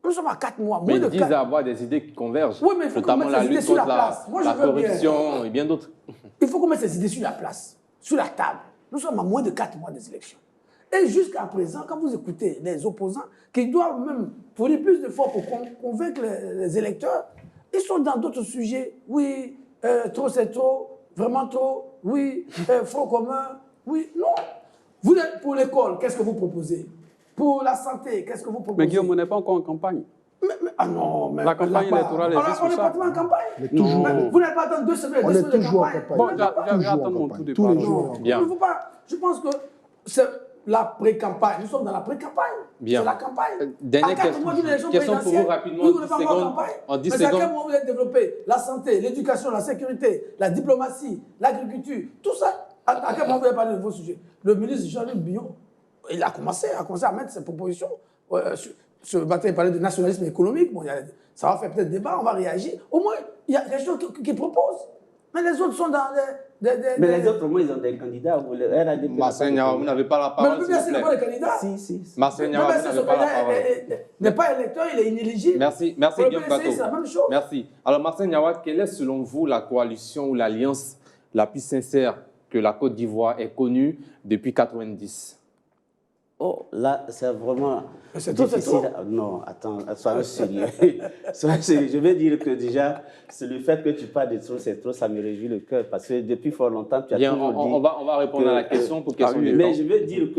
Nous sommes à 4 mois. Mais ils disent avoir des idées qui convergent, oui, mais il faut qu'on notamment mette la ces idées lutte sur la contre place. Moi, je la veux bien. corruption et bien d'autres. Il faut qu'on mette ces idées sur la place, sur la table. Nous sommes à moins de 4 mois des élections. Et jusqu'à présent, quand vous écoutez les opposants, qui doivent même fournir plus d'efforts pour convaincre les électeurs, ils sont dans d'autres sujets. Oui, trop c'est trop, vraiment trop. Oui, Front commun. Oui, non. Vous êtes pour l'école, qu'est-ce que vous proposez? Pour la santé, qu'est-ce que vous proposez? Mais Guillaume, on n'est pas encore en campagne. Ah non, mais La campagne électorale est juste on n'est pour pas ça. en campagne. Mais toujours. Mais vous n'êtes pas dans 2 semaines, On 2 est semaines de toujours en campagne. campagne. Bon, Vous n'êtes pas- j'avais Toujours en attendu mon campagne. tour de Tous les parole. jours. Bien. Il ne faut pas. Je pense que c'est la pré-campagne. Nous sommes dans la pré-campagne. Bien. C'est la campagne. Dernière À 4 mois d'une élection question pour vous présidentielle, rapidement, vous en n'êtes 10 pas encore en secondes. campagne. En 10 Mais c'est à quel secondes. moment vous êtes développé la santé, l'éducation, la sécurité, la diplomatie, l'agriculture, tout ça. À quel moment vous avez parlé de vos sujets? Le ministre Jean-Luc Billon, il a commencé à mettre ses propositions. Ce matin, il parlait de nationalisme économique. Bon, ça va faire peut-être débat, on va réagir. Au moins, il y a des choses qui proposent. Mais les autres sont dans Mais les autres, au moins, ils ont des candidats. Vous, le RADP, Marcel Niawa, vous n'avez pas la Mais le parole, s'il PPS vous n'est plaît. pas le candidat. Si. Marcel Le Niawa, vous PPS, n'avez ce pas la candidat parole. n'est pas électeur, il est inéligible. Merci Pour le Guillaume PPS, Bato. c'est la même chose. Merci. Alors Marcel Niawa, quelle est selon vous la coalition ou l'alliance la plus sincère que la Côte d'Ivoire ait connue depuis 1990? Oh, là, c'est vraiment C'est trop, c'est difficile. Non, attends, soyons sérieux. Soyons sérieux. Je vais dire que déjà, c'est le fait que tu parles de trop, c'est trop, ça me réjouit le cœur. Parce que depuis fort longtemps, tu as Bien, toujours dit... on va répondre à la question pour question de Mais temps. je veux dire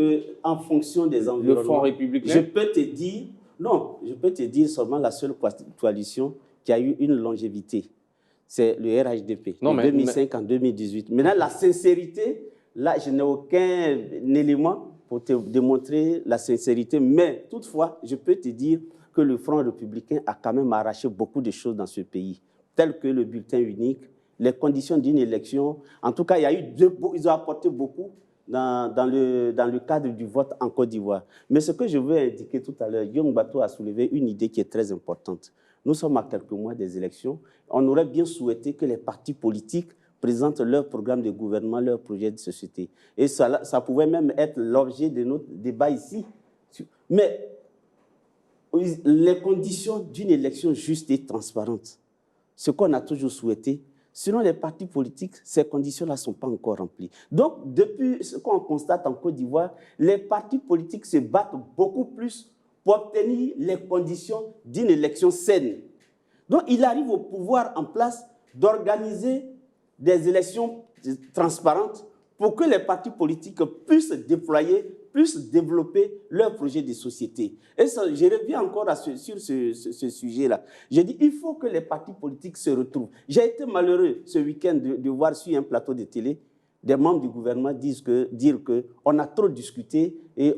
qu'en fonction des environnements... Le Front républicain. Je peux te dire... Non, je peux te dire seulement la seule coalition qui a eu une longévité. C'est le RHDP, Non, de 2005 en 2018. Maintenant, la sincérité, là, je n'ai aucun élément pour te démontrer la sincérité. Mais toutefois, je peux te dire que le Front républicain a quand même arraché beaucoup de choses dans ce pays, telles que le bulletin unique, les conditions d'une élection. En tout cas, ils ont apporté beaucoup dans le cadre du vote en Côte d'Ivoire. Mais ce que je veux indiquer tout à l'heure, Young Bato a soulevé une idée qui est très importante. Nous sommes à quelques mois des élections. On aurait bien souhaité que les partis politiques présentent leur programme de gouvernement, leur projet de société. Et ça pouvait même être l'objet de notre débat ici. Mais les conditions d'une élection juste et transparente, ce qu'on a toujours souhaité, selon les partis politiques, ces conditions-là ne sont pas encore remplies. Donc, depuis ce qu'on constate en Côte d'Ivoire, les partis politiques se battent beaucoup plus pour obtenir les conditions d'une élection saine. Donc, il arrive au pouvoir en place d'organiser des élections transparentes pour que les partis politiques puissent déployer, puissent développer leur projet de société. Et ça, je reviens encore sur ce sujet-là. J'ai dit il faut que les partis politiques se retrouvent. J'ai été malheureux ce week-end de voir sur un plateau de télé des membres du gouvernement dire qu'on a trop discuté et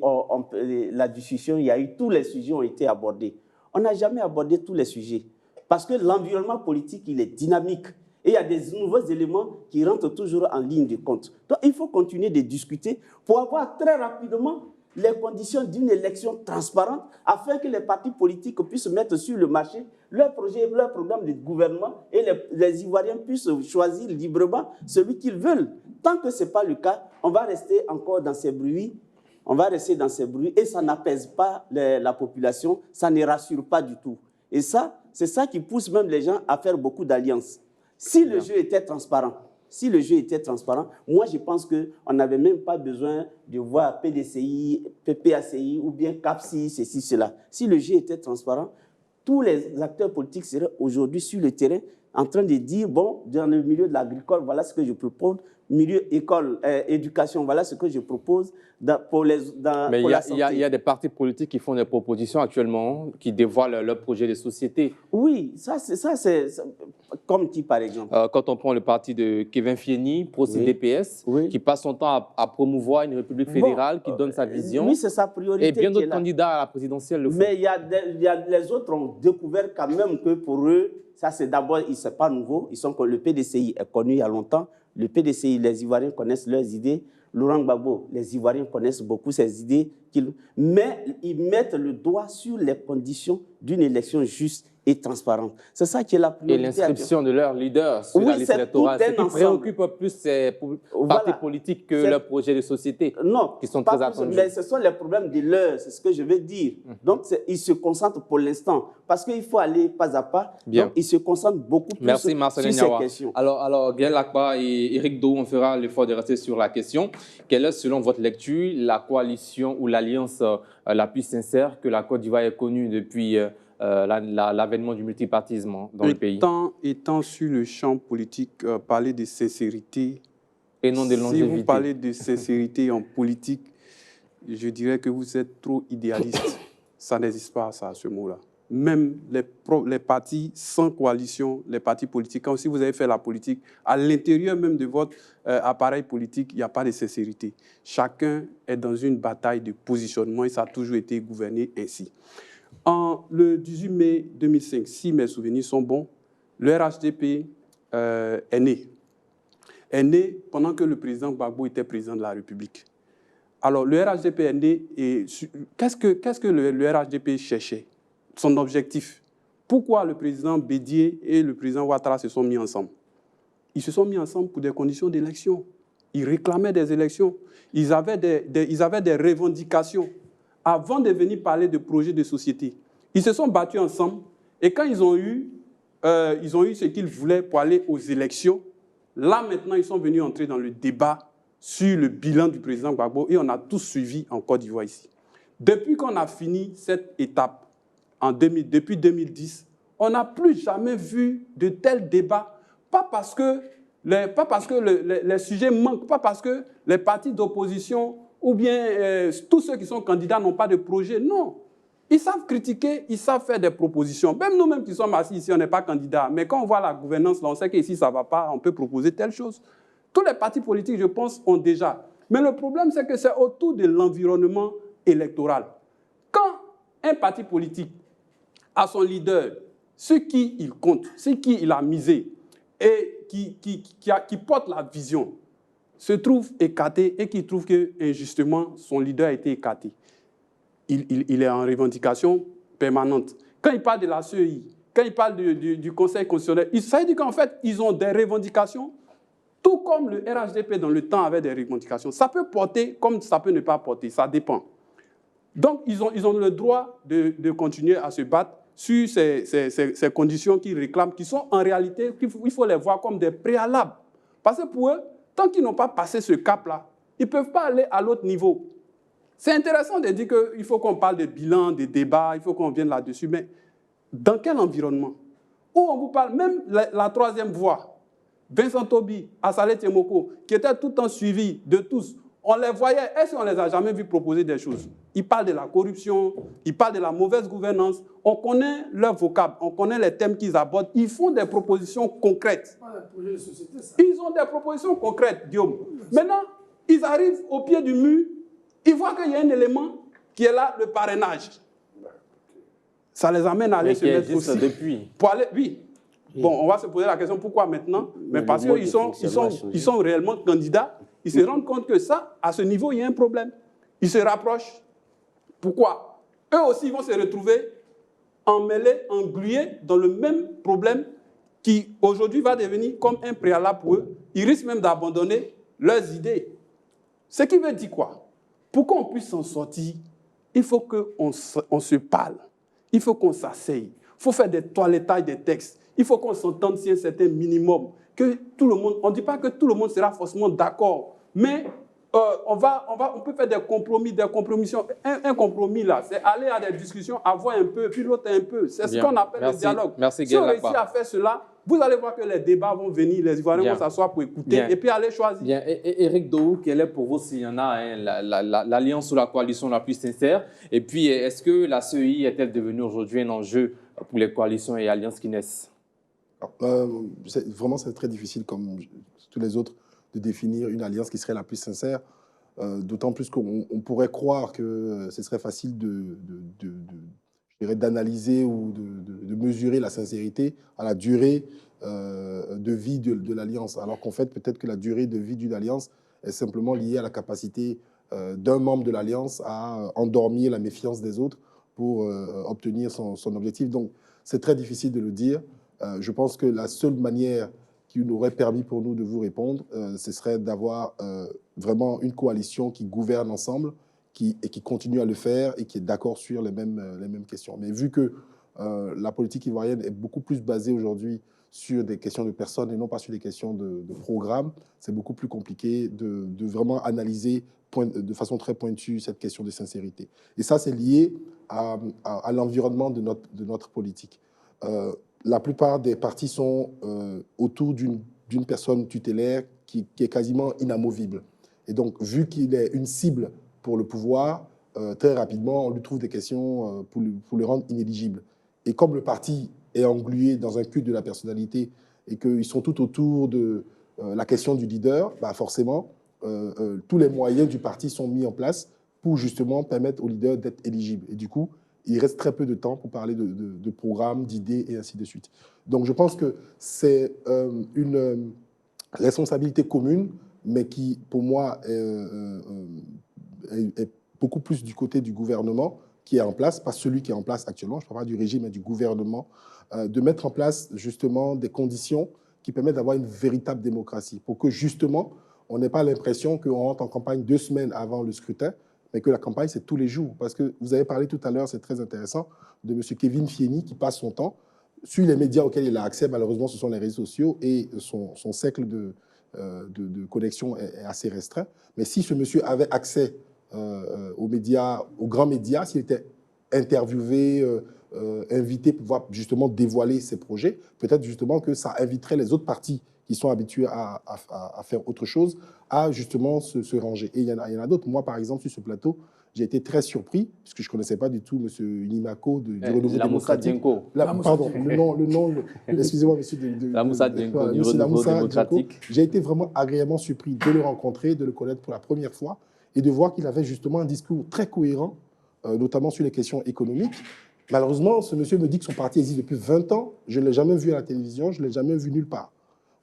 la discussion, il y a eu tous les sujets ont été abordés. On n'a jamais abordé tous les sujets parce que l'environnement politique, il est dynamique. Et il y a des nouveaux éléments qui rentrent toujours en ligne de compte. Donc, il faut continuer de discuter pour avoir très rapidement les conditions d'une élection transparente afin que les partis politiques puissent mettre sur le marché leur projet, leur programme de gouvernement et les Ivoiriens puissent choisir librement celui qu'ils veulent. Tant que ce n'est pas le cas, on va rester encore dans ces bruits. On va rester dans ces bruits et ça n'apaise pas la population, ça ne rassure pas du tout. Et ça, c'est ça qui pousse même les gens à faire beaucoup d'alliances. Si le jeu était transparent, moi je pense qu'on n'avait même pas besoin de voir PDCI, PPACI ou bien CAPSI, ceci, cela. Si le jeu était transparent, tous les acteurs politiques seraient aujourd'hui sur le terrain en train de dire, bon, dans le milieu de l'agricole, voilà ce que je propose, milieu école, éducation, voilà ce que je propose pour la santé. Il y a des partis politiques qui font des propositions actuellement, qui dévoilent leur projet de société. Oui, ça c'est comme qui par exemple quand on prend le parti de Kevin Fieni, pro-CDPS, qui passe son temps à promouvoir une république fédérale qui donne sa vision. Oui, c'est sa priorité. Et bien d'autres candidats à la présidentielle le font. Mais les autres ont découvert quand même que pour eux, ça c'est d'abord, c'est pas nouveau. Le PDCI est connu il y a longtemps. Le PDCI, les Ivoiriens connaissent leurs idées. Laurent Gbagbo, les Ivoiriens connaissent beaucoup ses idées. Mais ils mettent le doigt sur les conditions d'une élection juste et transparente. C'est ça qui est la priorité. Et l'inscription de leurs leaders sur la liste électorale, ce qui préoccupe plus ces partis politiques que leur projet de société, qui sont très attendus. Mais ce sont les problèmes de l'heure, c'est ce que je veux dire. Donc, ils se concentrent pour l'instant, parce qu'il faut aller pas à pas. Bien. Donc, ils se concentrent beaucoup plus sur ces questions. Alors, Gaël Lakba et Éric Dou, on fera l'effort de rester sur la question. Quelle est, selon votre lecture, la coalition ou l'alliance la plus sincère que la Côte d'Ivoire ait connue depuis l'avènement du multipartisme dans le pays? Étant sur le champ politique, parler de sincérité, et non de longévité. Si vous parlez de sincérité en politique, je dirais que vous êtes trop idéaliste. Ça n'existe pas, ça, ce mot-là. Même les partis sans coalition, les partis politiques, quand si vous avez fait la politique, à l'intérieur même de votre appareil politique, il n'y a pas de sincérité. Chacun est dans une bataille de positionnement et ça a toujours été gouverné ainsi. Le 18 mai 2005, si mes souvenirs sont bons, le RHDP est né. Est né pendant que le président Gbagbo était président de la République. Alors, le RHDP est né et qu'est-ce que le RHDP cherchait? Son objectif. Pourquoi le président Bédié et le président Ouattara se sont mis ensemble? Ils se sont mis ensemble pour des conditions d'élection. Ils réclamaient des élections. Ils avaient des revendications. Avant de venir parler de projets de société, ils se sont battus ensemble et quand ils ont eu ce qu'ils voulaient pour aller aux élections, là maintenant ils sont venus entrer dans le débat sur le bilan du président Gbagbo et on a tous suivi en Côte d'Ivoire ici. Depuis qu'on a fini cette étape, depuis 2010, on n'a plus jamais vu de tels débats, pas parce que les sujets manquent, pas parce que les partis d'opposition ou bien tous ceux qui sont candidats n'ont pas de projet. Non. Ils savent critiquer, ils savent faire des propositions. Même nous-mêmes qui sommes assis ici, on n'est pas candidats. Mais quand on voit la gouvernance, là, on sait qu'ici, ça ne va pas, on peut proposer telle chose. Tous les partis politiques, je pense, ont déjà. Mais le problème, c'est que c'est autour de l'environnement électoral. Quand un parti politique à son leader ce qui il compte, ce qui il a misé et qui porte la vision, se trouve écarté et qui trouve que injustement son leader a été écarté. Il est en revendication permanente. Quand il parle de la CEI, quand il parle du Conseil constitutionnel, ça veut dire qu'en fait, ils ont des revendications, tout comme le RHDP dans le temps avait des revendications. Ça peut porter comme ça peut ne pas porter, ça dépend. Donc, ils ont le droit de continuer à se battre sur ces conditions qu'ils réclament, qui sont en réalité, il faut les voir comme des préalables. Parce que pour eux, tant qu'ils n'ont pas passé ce cap-là, ils ne peuvent pas aller à l'autre niveau. C'est intéressant de dire qu'il faut qu'on parle de bilan, de débat, il faut qu'on vienne là-dessus, mais dans quel environnement? Où on vous parle, même la troisième voie, Vincent Tobi, Assalé Tiemoko, qui étaient tout le temps suivis de tous, on les voyait, est-ce qu'on ne les a jamais vus proposer des choses? Ils parlent de la corruption, ils parlent de la mauvaise gouvernance, on connaît leur vocable, on connaît les thèmes qu'ils abordent, ils font des propositions concrètes. Ils ont des propositions concrètes, Guillaume. Maintenant, ils arrivent au pied du mur, ils voient qu'il y a un élément qui est là, le parrainage. Ça les amène à aller se mettre aussi. Depuis. Pour aller, oui. Bon, on va se poser la question pourquoi maintenant, mais parce qu'ils sont réellement candidats, ils se rendent compte que ça, à ce niveau, il y a un problème. Ils se rapprochent. Pourquoi? Eux aussi ils vont se retrouver emmêlés, englués dans le même problème qui aujourd'hui va devenir comme un préalable pour eux. Ils risquent même d'abandonner leurs idées. Ce qui veut dire quoi? Pour qu'on puisse s'en sortir, il faut qu'on se parle. Il faut qu'on s'asseye. Il faut faire des toilettages des textes. Il faut qu'on s'entende sur un certain minimum. Que tout le monde, on ne dit pas que tout le monde sera forcément d'accord, mais on peut faire des compromis, des compromissions. Un compromis, là, c'est aller à des discussions, avoir un peu, puis l'autre un peu. C'est ce qu'on appelle le dialogue. Merci, si on réussit à faire cela, vous allez voir que les débats vont venir, les Ivoiriens vont s'asseoir pour écouter et puis aller choisir. Bien. Et Éric Dohou, quelle est pour vous, s'il y en a, l'alliance ou la coalition la plus sincère? Et puis, est-ce que la CEI est-elle devenue aujourd'hui un enjeu pour les coalitions et alliances qui naissent? Vraiment, c'est très difficile, comme tous les autres, de définir une alliance qui serait la plus sincère, d'autant plus qu'on pourrait croire que ce serait facile d'analyser ou de mesurer la sincérité à la durée de vie de l'alliance, alors qu'en fait, peut-être que la durée de vie d'une alliance est simplement liée à la capacité d'un membre de l'alliance à endormir la méfiance des autres pour obtenir son objectif. Donc, c'est très difficile de le dire. Je pense que la seule manière qui nous aurait permis pour nous de vous répondre, ce serait d'avoir vraiment une coalition qui gouverne ensemble et qui continue à le faire et qui est d'accord sur les mêmes questions. Mais vu que la politique ivoirienne est beaucoup plus basée aujourd'hui sur des questions de personnes et non pas sur des questions de programme, c'est beaucoup plus compliqué de vraiment analyser de façon très pointue cette question de sincérité. Et ça, c'est lié à l'environnement de notre politique. La plupart des partis sont autour d'une personne tutélaire qui est quasiment inamovible. Et donc, vu qu'il est une cible pour le pouvoir, très rapidement, on lui trouve des questions pour le rendre inéligible. Et comme le parti est englué dans un culte de la personnalité et qu'ils sont tout autour de la question du leader, bah forcément, tous les moyens du parti sont mis en place pour justement permettre au leader d'être éligible. Et du coup, il reste très peu de temps pour parler de programmes, d'idées et ainsi de suite. Donc je pense que c'est une responsabilité commune, mais qui, pour moi, est beaucoup plus du côté du gouvernement qui est en place, pas celui qui est en place actuellement, je ne parle pas du régime, mais du gouvernement, de mettre en place justement des conditions qui permettent d'avoir une véritable démocratie, pour que justement, on n'ait pas l'impression qu'on rentre en campagne 2 semaines avant le scrutin, mais que la campagne, c'est tous les jours. Parce que vous avez parlé tout à l'heure, c'est très intéressant, de M. Kevin Fieni qui passe son temps sur les médias auxquels il a accès. Malheureusement, ce sont les réseaux sociaux et son cercle de connexion est assez restreint. Mais si ce monsieur avait accès aux médias, aux grands médias, s'il était interviewé, invité pour pouvoir justement dévoiler ses projets, peut-être justement que ça inviterait les autres partis qui sont habitués à faire autre chose, à justement se ranger. Et il y en a d'autres. Moi, par exemple, sur ce plateau, j'ai été très surpris, puisque je ne connaissais pas du tout M. Nimako du Renouveau démocratique. Pardon, le nom, excusez-moi, monsieur. Lamoussa Dienko du Renouveau démocratique. J'ai été vraiment agréablement surpris de le rencontrer, de le connaître pour la première fois, et de voir qu'il avait justement un discours très cohérent, notamment sur les questions économiques, Malheureusement, ce monsieur me dit que son parti existe depuis 20 ans. Je ne l'ai jamais vu à la télévision, je ne l'ai jamais vu nulle part.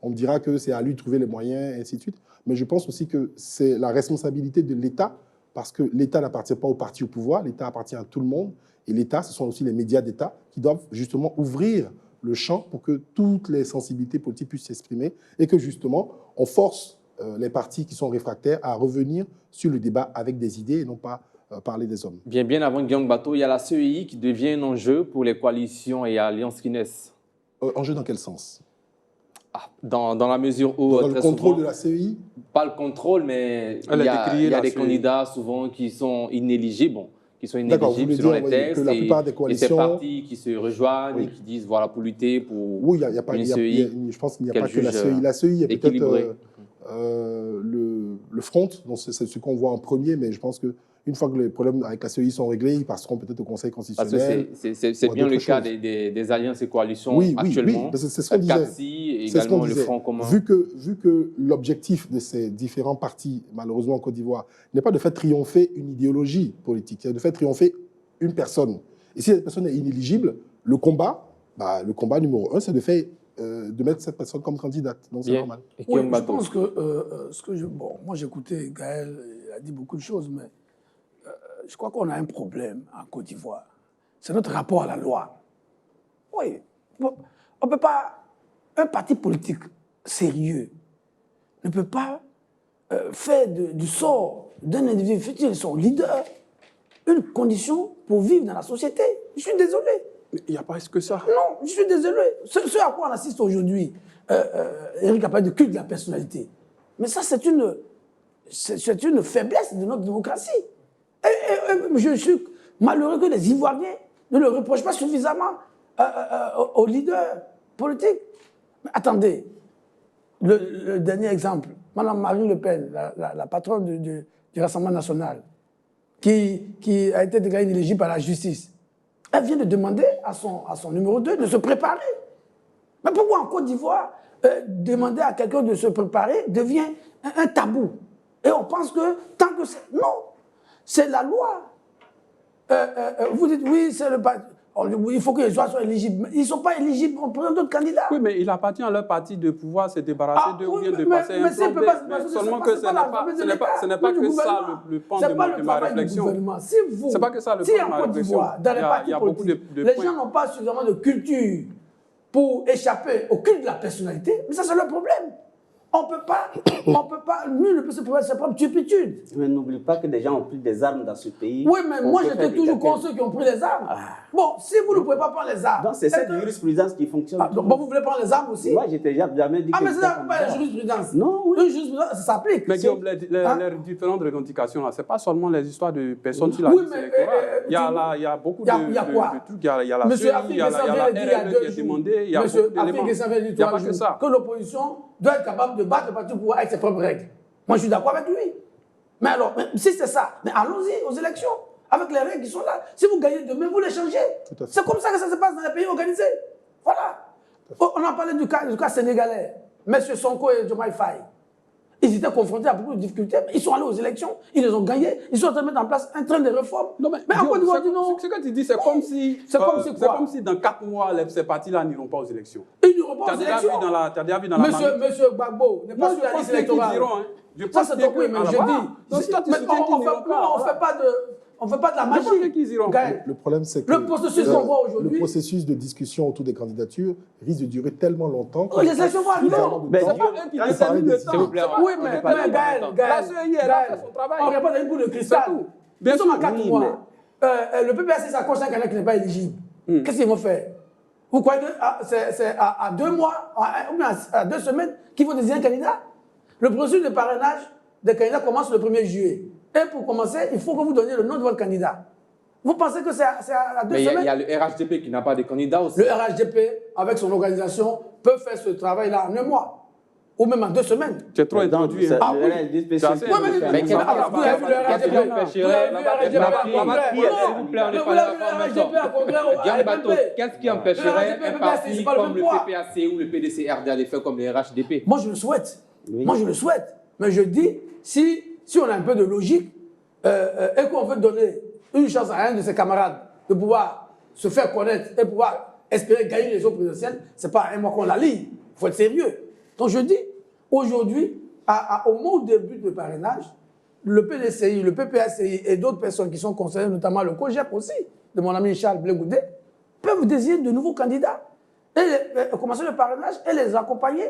On me dira que c'est à lui de trouver les moyens, et ainsi de suite. Mais je pense aussi que c'est la responsabilité de l'État, parce que l'État n'appartient pas au parti au pouvoir, l'État appartient à tout le monde. Et l'État, ce sont aussi les médias d'État qui doivent justement ouvrir le champ pour que toutes les sensibilités politiques puissent s'exprimer et que justement, on force les partis qui sont réfractaires à revenir sur le débat avec des idées et non pas parler des hommes. Bien avant Guillaume Bateau, il y a la CEI qui devient un enjeu pour les coalitions et alliances qui naissent. Enjeu dans quel sens? Dans la mesure où... Dans le contrôle de la CEI? Pas le contrôle, mais il y a des candidats souvent qui sont inéligibles. Selon les textes, que la plupart des coalitions... et ces partis qui se rejoignent et qui disent, voilà, pour lutter pour oui, il y a pas, une CEI. Je pense qu'il n'y a pas que la CEI. La CEI est peut-être le front, c'est ce qu'on voit en premier, mais je pense qu'une fois que les problèmes avec la CEI sont réglés, ils passeront peut-être au Conseil constitutionnel. C'est bien le cas des alliances et coalitions actuellement. Oui, c'est ce qu'on disait. CAPSI et également le Front commun. Vu que l'objectif de ces différents partis, malheureusement en Côte d'Ivoire, n'est pas de faire triompher une idéologie politique, c'est de faire triompher une personne. Et si cette personne est inéligible, le combat numéro 1, c'est de mettre cette personne comme candidate. Donc c'est normal. Oui, je pense que moi j'ai écouté Gaël, il a dit beaucoup de choses, mais je crois qu'on a un problème en Côte d'Ivoire. C'est notre rapport à la loi. Oui, on ne peut pas... Un parti politique sérieux ne peut pas faire du sort d'un individu futur, son leader, une condition pour vivre dans la société. Je suis désolé. Mais il n'y a pas que ça. Non, je suis désolé. Ce à quoi on assiste aujourd'hui, Eric a parlé de culte de la personnalité. Mais ça, c'est une faiblesse de notre démocratie. Et je suis malheureux que les Ivoiriens ne le reprochent pas suffisamment aux leaders politiques. Mais attendez, le dernier exemple, Mme Marine Le Pen, la patronne du Rassemblement national, qui a été déclarée inéligible par la justice, elle vient de demander à son numéro 2 de se préparer. Mais pourquoi en Côte d'Ivoire, demander à quelqu'un de se préparer devient un tabou? Et on pense que tant que c'est... Non, c'est la loi. Vous dites, oui, c'est le parti. Il faut que les gens soient éligibles. Mais ils ne sont pas éligibles, on prend d'autres candidats. Oui, mais il appartient à leur parti de pouvoir se débarrasser d'eux ou bien de passer un plan B. Mais seulement que ce n'est pas que ça le point de ma réflexion. C'est pas que ça le point de ma réflexion. Dans les partis politiques, les gens n'ont pas suffisamment de culture pour échapper au culte de la personnalité, mais ça c'est leur problème. On peut pas, nul ne peut se prouver sa propre turpitude. Mais n'oublie pas que des gens ont pris des armes dans ce pays. Oui, mais moi j'étais toujours contre ceux qui ont pris les armes. Bon, si vous ne pouvez pas prendre les armes... Donc c'est cette jurisprudence qui fonctionne. Bon, vous voulez prendre les armes aussi? Moi, j'étais jamais dit que... mais ça n'est pas la jurisprudence. Non, oui. Une jurisprudence, ça s'applique. Mais Guillaume, les différentes revendications, ce n'est pas seulement les histoires de personnes sur la liste électorale. Il y a beaucoup de trucs. Il y a la CEI, il y a la RLE qui est demandée. Il y a beaucoup d'éléments. Il n'y a pas que ça. Que l'opposition doit être capable de battre le parti au pouvoir avec ses propres règles. Moi, je suis d'accord avec lui. Mais alors, si c'est ça, mais allons-y aux élections, avec les règles qui sont là. Si vous gagnez demain, vous les changez. C'est comme ça que ça se passe dans les pays organisés. Voilà. On a parlé du cas sénégalais. M. Sonko et Diomaye Faye. Ils étaient confrontés à beaucoup de difficultés, mais ils sont allés aux élections, ils les ont gagnés, ils sont en train de mettre en place un train de réforme. Non, mais en Côte d'Ivoire, ce que tu dis, c'est comme si dans 4 mois, ces partis-là n'iront pas aux élections. Ils n'iront pas aux élections. Tu as déjà vu dans la Monsieur Gbagbo n'est pas sur la liste électorale. Ça, c'est ton oui, mais je dis. On ne fait pas de la magie. Le problème, c'est que le processus qu'on voit aujourd'hui. Le processus de discussion autour des candidatures risque de durer tellement longtemps. Les élections vont arriver. Mais c'est pas un qui détermine le temps. Oui, mais Gaël, la CEI, elle a fait son travail. On n'a pas donné bout de cristal. Nous sommes à 4 mois. Le PPAC s'accroche à un candidat qui n'est pas éligible. Qu'est-ce qu'ils vont faire? Vous croyez que c'est à 2 mois, ou bien à 2 semaines qu'ils vont désigner un candidat? Le processus de parrainage des candidats commence le 1er juillet. Et pour commencer, il faut que vous donniez le nom de votre candidat. Vous pensez que c'est à 2 semaines? Mais il y a le RHDP qui n'a pas de candidat aussi. Le RHDP, avec son organisation, peut faire ce travail-là en 1 mois. Ou même en 2 semaines. Tu es trop introduit. Ah oui. Mais qu'est-ce qui empêcherait un parti comme le PPAC ou le PDCRD de faire comme les RHDP? Moi, je le souhaite. Moi, je le souhaite. Mais je dis, si on a un peu de logique et qu'on veut donner une chance à un de ses camarades de pouvoir se faire connaître et pouvoir espérer gagner les autres présidentielles, ce n'est pas un mois qu'on la lit. Il faut être sérieux. Donc je dis, aujourd'hui, au moment où débute le parrainage, le PDCI, le PPACI et d'autres personnes qui sont concernées, notamment le COGEP aussi, de mon ami Charles Blé Goudé, peuvent désigner de nouveaux candidats et commencer le parrainage et les accompagner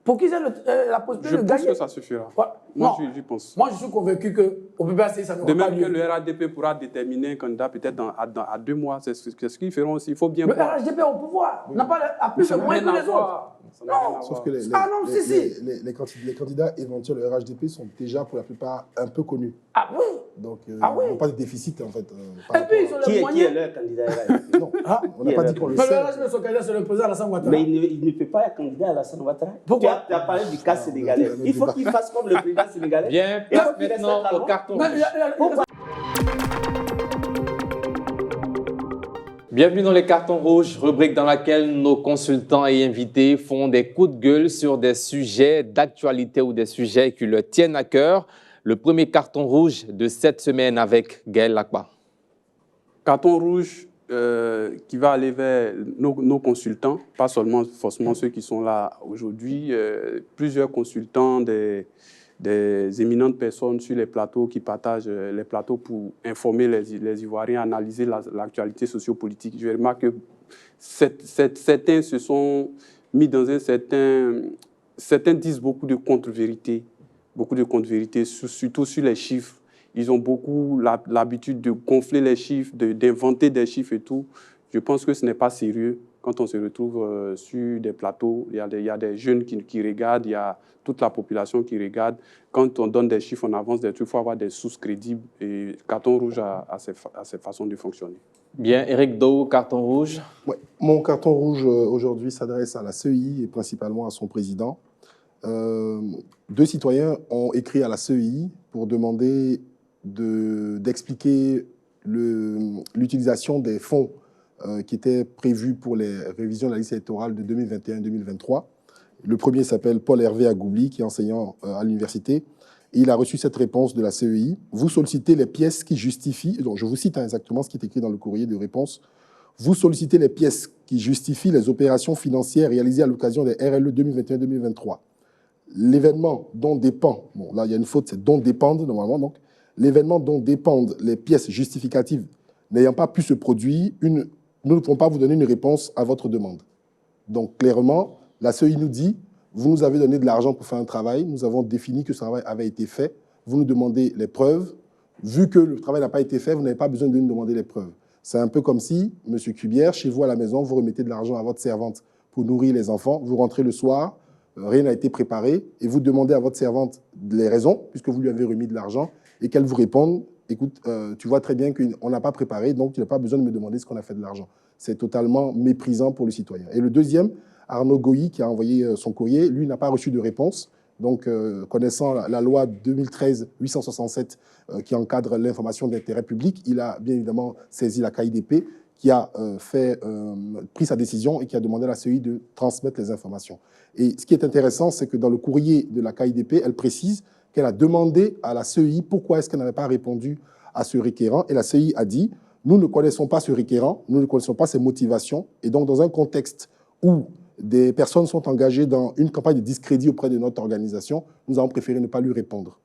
pour qu'ils aient la possibilité de gagner. Je pense que ça suffira. Ouais. Moi, j'y pense. Moi, je suis convaincu qu'au PPACI, ça ne va pas De même que le RHDP pourra déterminer un candidat peut-être à 2 mois. C'est ce qu'ils feront aussi. Il faut bien le voir. RHDP au pouvoir n'a pas plus de moyens que les autres. Non. Sauf que les candidats éventuels au RHDP sont déjà pour la plupart un peu connus. Ah oui. Donc, oui. ils n'ont pas de déficit en fait. Et puis, ils ont les moyens. Qui est leur candidat RHDP? Non, on n'a pas dit qu'on le Mais sait. le RHDP, son candidat, c'est le président Alassane Ouattara. Mais il ne peut pas être candidat à Alassane Ouattara. Pourquoi? Tu as parlé du cas sénégalais. Il faut qu'il fasse comme le président sénégalais. Bien, Il faut place qu'il maintenant respecte la au loi. carton Mais rouge. Bienvenue dans les cartons rouges, rubrique dans laquelle nos consultants et invités font des coups de gueule sur des sujets d'actualité ou des sujets qui leur tiennent à cœur. Le premier carton rouge de cette semaine avec Gaël Lakba. Carton rouge qui va aller vers nos consultants, pas seulement forcément ceux qui sont là aujourd'hui, plusieurs consultants, des éminentes personnes sur les plateaux qui partagent les plateaux pour informer les Ivoiriens, analyser l'actualité sociopolitique. Je remarque que certains se sont mis dans un certain... Certains disent beaucoup de contre-vérités, surtout sur les chiffres. Ils ont beaucoup l'habitude de gonfler les chiffres, d'inventer des chiffres et tout. Je pense que ce n'est pas sérieux. Quand on se retrouve sur des plateaux, il y a des jeunes qui regardent, il y a toute la population qui regarde. Quand on donne des chiffres, on avance des trucs, il faut avoir des sources crédibles. Et carton rouge a ses façons de fonctionner. Bien, Éric Doe, carton rouge. Ouais. Mon carton rouge aujourd'hui s'adresse à la CEI et principalement à son président. 2 citoyens ont écrit à la CEI pour demander d'expliquer l'utilisation des fonds qui étaient prévus pour les révisions de la liste électorale de 2021-2023. Le premier s'appelle Paul Hervé Agoubli, qui est enseignant à l'université. Et il a reçu cette réponse de la CEI. Vous sollicitez les pièces qui justifient, donc je vous cite exactement ce qui est écrit dans le courrier de réponse. Vous sollicitez les pièces qui justifient les opérations financières réalisées à l'occasion des RLE 2021-2023. L'événement dont dépend, bon là il y a une faute, c'est dont dépendent normalement, donc l'événement dont dépendent les pièces justificatives n'ayant pas pu se produire, nous ne pouvons pas vous donner une réponse à votre demande. Donc clairement, la CEI nous dit, vous nous avez donné de l'argent pour faire un travail, nous avons défini que ce travail avait été fait, vous nous demandez les preuves, vu que le travail n'a pas été fait, vous n'avez pas besoin de nous demander les preuves. C'est un peu comme si, M. Cubière, chez vous à la maison, vous remettez de l'argent à votre servante pour nourrir les enfants, vous rentrez le soir, rien n'a été préparé, et vous demandez à votre servante les raisons, puisque vous lui avez remis de l'argent, et qu'elle vous réponde, écoute, tu vois très bien qu'on n'a pas préparé, donc tu n'as pas besoin de me demander ce qu'on a fait de l'argent. C'est totalement méprisant pour le citoyen. Et le deuxième, Arnaud Goyi, qui a envoyé son courrier, lui n'a pas reçu de réponse. Donc, connaissant la loi 2013-867 qui encadre l'information d'intérêt public, il a bien évidemment saisi la KIDP, qui a pris sa décision et qui a demandé à la CEI de transmettre les informations. Et ce qui est intéressant, c'est que dans le courrier de la KIDP, elle précise qu'elle a demandé à la CEI pourquoi est-ce qu'elle n'avait pas répondu à ce requérant. Et la CEI a dit, nous ne connaissons pas ce requérant, nous ne connaissons pas ses motivations. Et donc, dans un contexte où des personnes sont engagées dans une campagne de discrédit auprès de notre organisation, nous avons préféré ne pas lui répondre.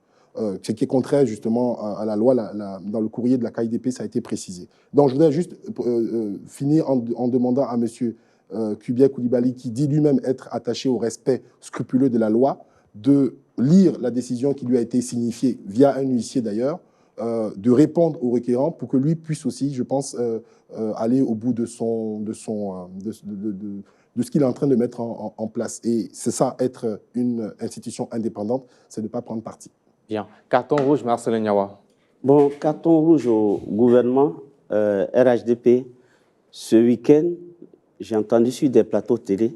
Ce qui est contraire justement à la loi, dans le courrier de la KIDP, ça a été précisé. Donc je voudrais juste finir en demandant à M. Kubiak Koulibaly, qui dit lui-même être attaché au respect scrupuleux de la loi, de lire la décision qui lui a été signifiée via un huissier d'ailleurs, de répondre au requérant pour que lui puisse aussi, je pense, aller au bout de ce qu'il est en train de mettre en place. Et c'est ça, être une institution indépendante, c'est de ne pas prendre parti. Bien. Carton rouge, Marcel Niawa. Bon, carton rouge au gouvernement, RHDP. Ce week-end, j'ai entendu sur des plateaux télé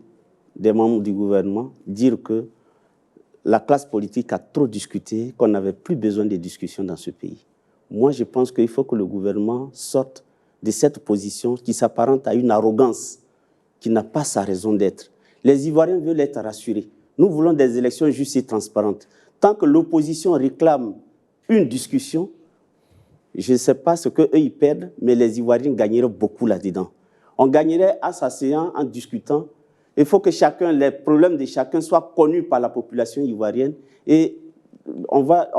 des membres du gouvernement dire que la classe politique a trop discuté, qu'on n'avait plus besoin de discussions dans ce pays. Moi, je pense qu'il faut que le gouvernement sorte de cette position qui s'apparente à une arrogance qui n'a pas sa raison d'être. Les Ivoiriens veulent être rassurés. Nous voulons des élections justes et transparentes. Tant que l'opposition réclame une discussion, je ne sais pas ce qu'eux ils perdent, mais les Ivoiriens gagneraient beaucoup là-dedans. On gagnerait à s'asseyant, en discutant. Il faut que les problèmes de chacun soient connus par la population ivoirienne et on va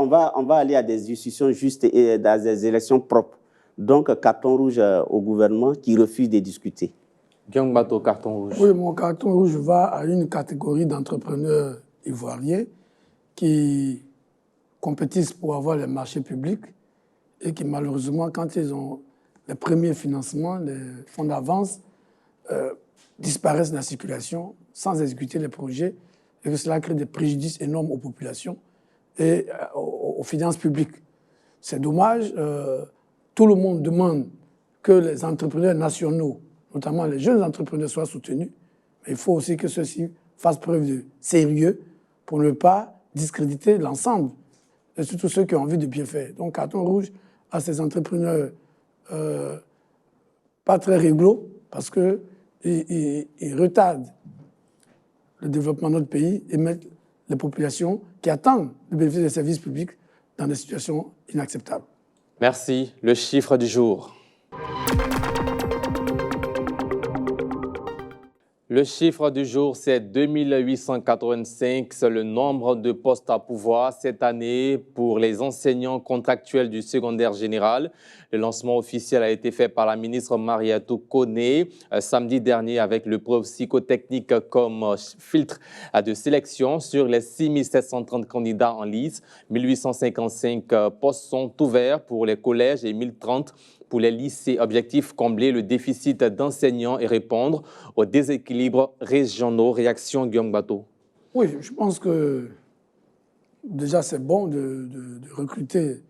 aller à des discussions justes et dans des élections propres. Donc, carton rouge au gouvernement qui refuse de discuter. Guillaume Bato, carton rouge. Oui, mon carton rouge va à une catégorie d'entrepreneurs ivoiriens qui compétissent pour avoir les marchés publics et qui, malheureusement, quand ils ont les premiers financements, les fonds d'avance, disparaissent de la circulation sans exécuter les projets et que cela crée des préjudices énormes aux populations et aux finances publiques. C'est dommage. Tout le monde demande que les entrepreneurs nationaux, notamment les jeunes entrepreneurs, soient soutenus. Mais il faut aussi que ceux-ci fassent preuve de sérieux pour ne pas discréditer l'ensemble, et surtout ceux qui ont envie de bien faire. Donc, carton rouge à ces entrepreneurs pas très rigolos parce qu'ils retardent le développement de notre pays et mettent les populations qui attendent le bénéfice des services publics dans des situations inacceptables. Merci. Le chiffre du jour. Le chiffre du jour, c'est 2885. C'est le nombre de postes à pourvoir cette année pour les enseignants contractuels du secondaire général. Le lancement officiel a été fait par la ministre Mariatou Koné samedi dernier avec l'épreuve psychotechnique comme filtre de sélection. Sur les 6730 candidats en lice, 1855 postes sont ouverts pour les collèges et 1030 pour les lycées. Objectif, combler le déficit d'enseignants et répondre aux déséquilibres régionaux. Réaction, Guillaume Bato. Oui, je pense que déjà c'est bon de recruter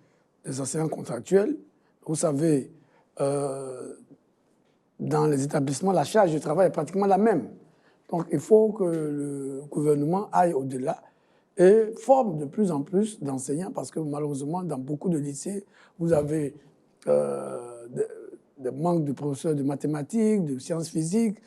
des enseignants contractuels. Vous savez, dans les établissements, la charge de travail est pratiquement la même. Donc il faut que le gouvernement aille au-delà et forme de plus en plus d'enseignants parce que malheureusement, dans beaucoup de lycées, vous avez des manques de professeurs de mathématiques, de sciences physiques,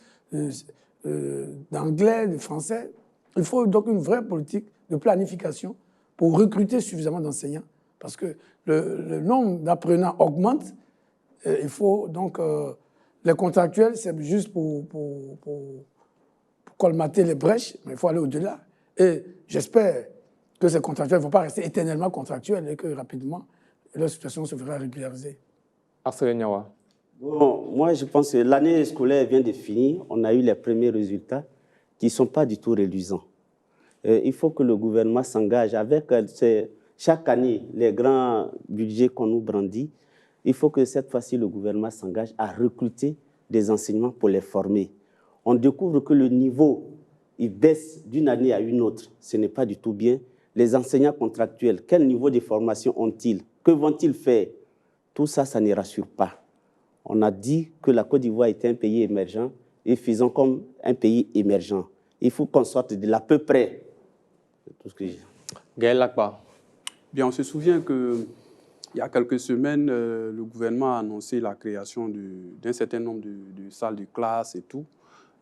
d'anglais, de français. Il faut donc une vraie politique de planification pour recruter suffisamment d'enseignants parce que le nombre d'apprenants augmente. Et il faut donc... les contractuels, c'est juste pour colmater les brèches, mais il faut aller au-delà. Et j'espère que ces contractuels ne vont pas rester éternellement contractuels et que rapidement, leur situation se verra régulariser. Arsène Niawa. Bon, moi, je pense que l'année scolaire vient de finir. On a eu les premiers résultats qui ne sont pas du tout réduisants. Il faut que le gouvernement s'engage avec chaque année les grands budgets qu'on nous brandit. Il faut que cette fois-ci, le gouvernement s'engage à recruter des enseignants pour les former. On découvre que le niveau, il baisse d'une année à une autre. Ce n'est pas du tout bien. Les enseignants contractuels, quel niveau de formation ont-ils? Que vont-ils faire? Tout ça, ça ne rassure pas. On a dit que la Côte d'Ivoire était un pays émergent et faisons comme un pays émergent. Il faut qu'on sorte de l'à peu près. C'est tout ce que j'ai. Gaël Lakba. Bien, on se souvient qu'il y a quelques semaines, le gouvernement a annoncé la création d'un certain nombre de salles de classe et tout.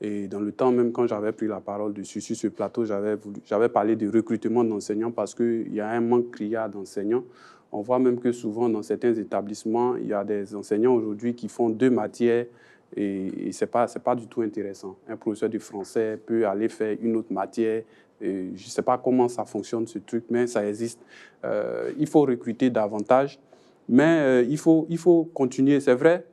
Et dans le temps même, quand j'avais pris la parole sur ce plateau, j'avais parlé de recrutement d'enseignants parce qu'il y a un manque criard d'enseignants. On voit même que souvent, dans certains établissements, il y a des enseignants aujourd'hui qui font 2 matières et ce n'est pas du tout intéressant. Un professeur de français peut aller faire une autre matière. Je ne sais pas comment ça fonctionne, ce truc, mais ça existe. Il faut recruter davantage, mais il faut continuer. C'est vrai,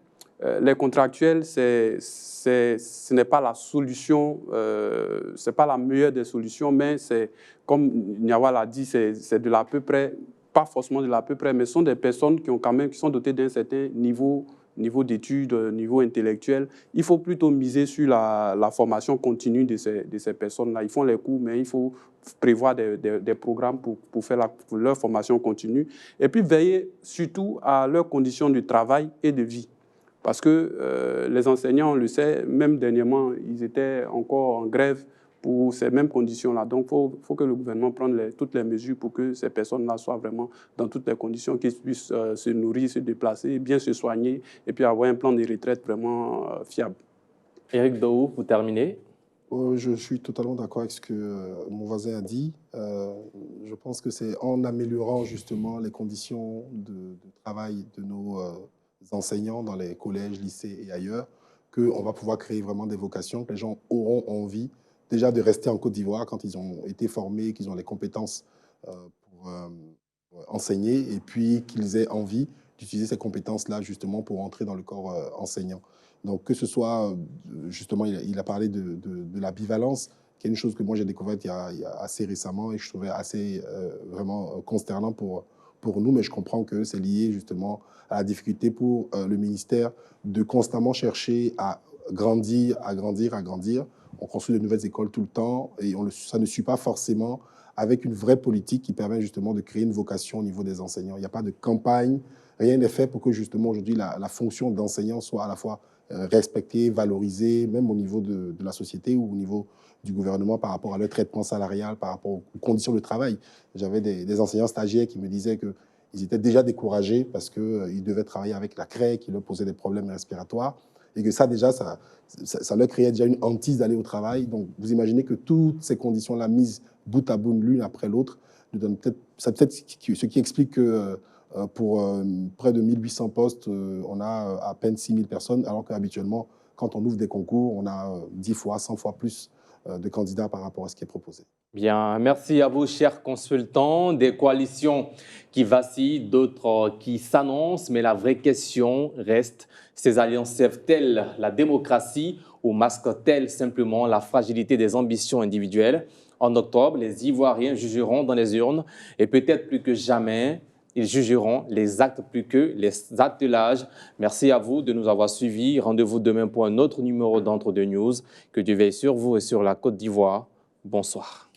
les contractuels, ce n'est pas la solution, ce n'est pas la meilleure des solutions, mais c'est, comme Niawa l'a dit, c'est de l'à peu près, pas forcément de l'à peu près, mais ce sont des personnes qui sont dotées d'un certain niveau d'études, niveau intellectuel. Il faut plutôt miser sur la formation continue de ces personnes-là. Ils font les cours, mais il faut prévoir des programmes pour faire leur formation continue. Et puis veiller surtout à leurs conditions de travail et de vie. Parce que les enseignants, on le sait, même dernièrement, ils étaient encore en grève pour ces mêmes conditions-là. Donc, il faut que le gouvernement prenne toutes les mesures pour que ces personnes-là soient vraiment dans toutes les conditions, qu'ils puissent se nourrir, se déplacer, bien se soigner et puis avoir un plan de retraite vraiment fiable. Éric Daou, pour terminer. Je suis totalement d'accord avec ce que mon voisin a dit. Je pense que c'est en améliorant justement les conditions de travail de nos enseignants dans les collèges, lycées et ailleurs qu'on va pouvoir créer vraiment des vocations, que les gens auront envie déjà de rester en Côte d'Ivoire quand ils ont été formés, qu'ils ont les compétences pour enseigner, et puis qu'ils aient envie d'utiliser ces compétences-là justement pour entrer dans le corps enseignant. Donc que ce soit, justement, il a parlé de la bivalence, qui est une chose que moi j'ai découverte il y a assez récemment et que je trouvais assez vraiment consternant pour nous, mais je comprends que c'est lié justement à la difficulté pour le ministère de constamment chercher à grandir, à grandir, à grandir. On construit de nouvelles écoles tout le temps et ça ne suit pas forcément avec une vraie politique qui permet justement de créer une vocation au niveau des enseignants. Il n'y a pas de campagne, rien n'est fait pour que justement aujourd'hui la fonction d'enseignant soit à la fois respectée, valorisée, même au niveau de la société ou au niveau du gouvernement par rapport à leur traitement salarial, par rapport aux conditions de travail. J'avais des enseignants stagiaires qui me disaient qu'ils étaient déjà découragés parce qu'ils devaient travailler avec la craie qui leur posait des problèmes respiratoires et que ça déjà, ça leur créait déjà une hantise d'aller au travail. Donc vous imaginez que toutes ces conditions-là mises bout à bout l'une après l'autre, c'est peut-être ce qui explique que pour près de 1800 postes, on a à peine 6000 personnes, alors qu'habituellement, quand on ouvre des concours, on a 10 fois, 100 fois plus de candidats par rapport à ce qui est proposé. Bien, merci à vous, chers consultants. Des coalitions qui vacillent, d'autres qui s'annoncent, mais la vraie question reste, ces alliances servent-elles la démocratie ou masquent-elles simplement la fragilité des ambitions individuelles? En octobre, les Ivoiriens jugeront dans les urnes et peut-être plus que jamais, ils jugeront les actes plus que les attelages. Merci à vous de nous avoir suivis. Rendez-vous demain pour un autre numéro d'Entre deux News. Que Dieu veille sur vous et sur la Côte d'Ivoire. Bonsoir.